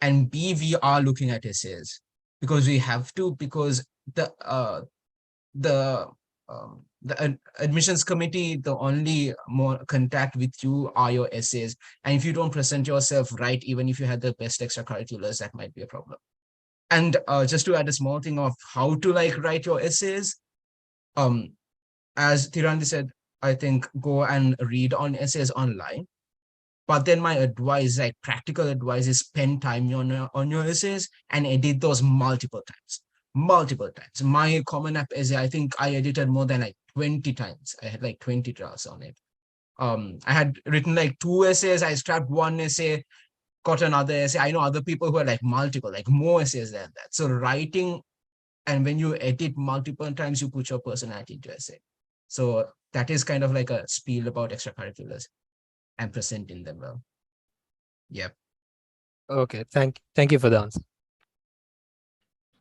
and B, we are looking at essays because we have to, because the admissions committee, the only more contact with you are your essays. And if you don't present yourself right, even if you had the best extracurriculars, that might be a problem. And just to add a small thing of how to like write your essays, as Tirandi said, I think go and read on essays online. But then my advice, like practical advice, is spend time on your essays and edit those multiple times. Multiple times. My Common App essay, I think I edited more than like 20 times. I had like 20 drafts on it. I had written like 2 essays. I scrapped 1 essay, got another essay. I know other people who are like multiple, like more essays than that. So writing, and when you edit multiple times, you put your personality into essay. So that is kind of like a spiel about extracurriculars and presenting them well. Yep. Okay, thank you for the answer.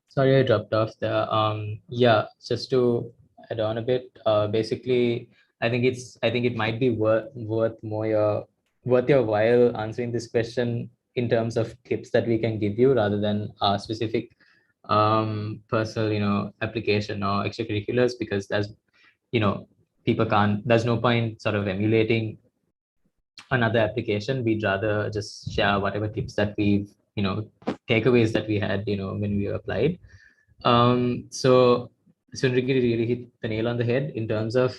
Sorry, I dropped off there. Yeah, just to add on a bit, basically, I think it might be worth your while answering this question in terms of tips that we can give you rather than specific personal, application or extracurriculars, because there's no point sort of emulating another application. We'd rather just share whatever tips that takeaways that we had, when we applied. So Sunriki really hit the nail on the head in terms of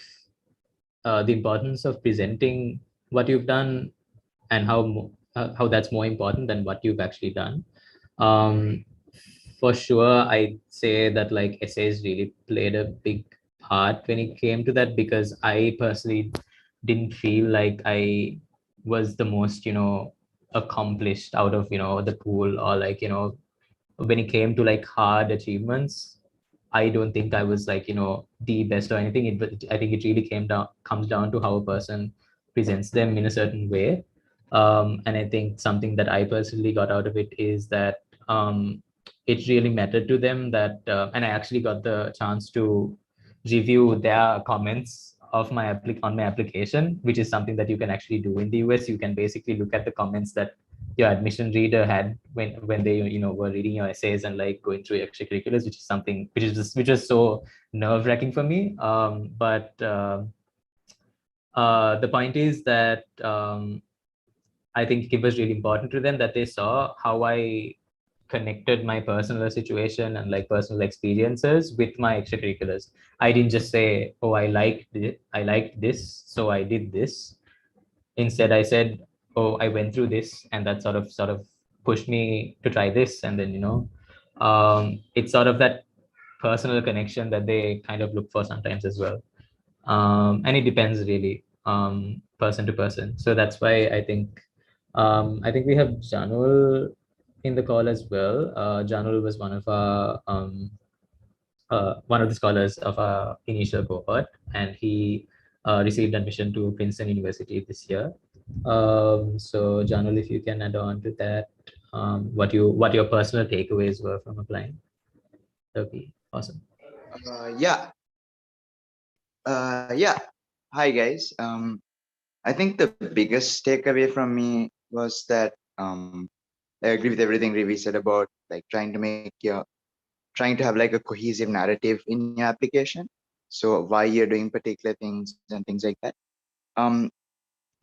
the importance of presenting what you've done, and how that's more important than what you've actually done. Um, for sure, I'd say that like essays really played a big part when it came to that, because I personally didn't feel like I was the most, accomplished out of, the pool, or like, when it came to like hard achievements, I don't think I was like, the best or anything. I think it really comes down to how a person presents them in a certain way. And I think something that I personally got out of it is that it really mattered to them that, and I actually got the chance to review their comments on my application, which is something that you can actually do in the US. You can basically look at the comments that your admission reader had when they were reading your essays and like going through extracurriculars, which is something which is so nerve-wracking for me. But the point is that I think it was really important to them that they saw how I connected my personal situation and like personal experiences with my extracurriculars. I didn't just say, oh, I liked this, so I did this. Instead, I said, oh, I went through this, and that sort of pushed me to try this. And then, it's sort of that personal connection that they kind of look for sometimes as well. And it depends really, person to person. So that's why I think we have Janul in the call as well. Janul was one of the scholars of our initial cohort, and he received admission to Princeton University this year. So Janul, if you can add on to that, what your personal takeaways were from applying, that would be awesome. Yeah. Hi guys. I think the biggest takeaway from me was that I agree with everything Rivi said about like trying to have like a cohesive narrative in your application. So why you're doing particular things and things like that.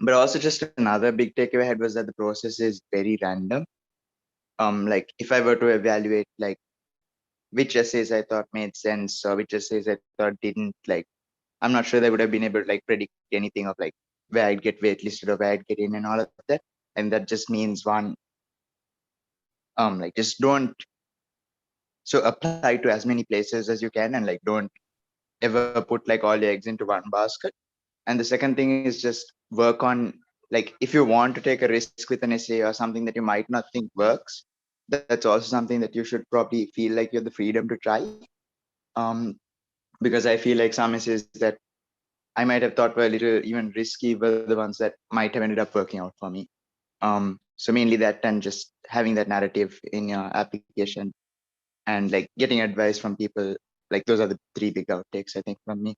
But also just another big takeaway I had was that the process is very random. Like if I were to evaluate like which essays I thought made sense or which essays I thought didn't, like I'm not sure they would have been able to like predict anything of like where I'd get waitlisted or where I'd get in and all of that. And that just means one, like just don't apply to as many places as you can, and like don't ever put like all your eggs into one basket. And the second thing is just work on, like if you want to take a risk with an essay or something that you might not think works, that's also something that you should probably feel like you have the freedom to try. Because I feel like some essays that I might have thought were a little even risky were the ones that might have ended up working out for me. So mainly that, and just having that narrative in your application and like getting advice from people, like those are the 3 big outtakes I think from me.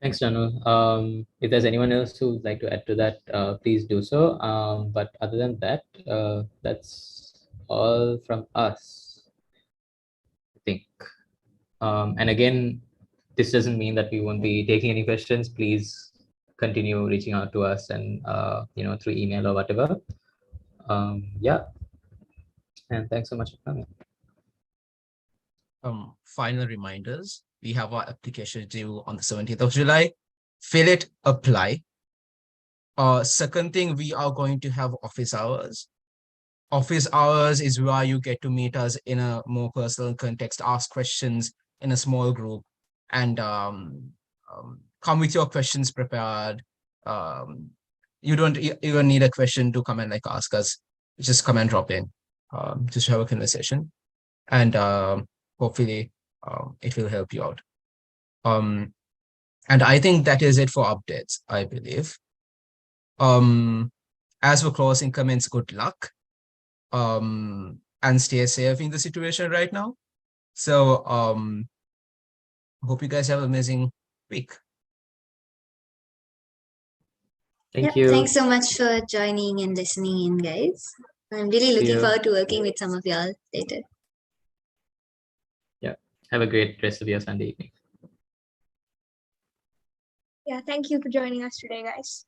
Thanks, Janu. If there's anyone else who would like to add to that, please do so. But other than that, that's all from us, I think. And again, this doesn't mean that we won't be taking any questions. Please continue reaching out to us and through email or whatever. Yeah. And thanks so much for coming. Final reminders. We have our application due on the 17th of July. Fill it, apply. Second thing, we are going to have office hours. Office hours is where you get to meet us in a more personal context, ask questions in a small group, and come with your questions prepared. You don't even need a question to come and ask us. Just come and drop in, just have a conversation, and hopefully it will help you out. And I think that is it for updates, I believe. As for closing comments, good luck. And stay safe in the situation right now. So hope you guys have an amazing week. Thank you. Thanks so much for joining and listening in, guys. I'm really looking forward to working with some of y'all later. Yeah. Have a great rest of your Sunday evening. Yeah, thank you for joining us today, guys.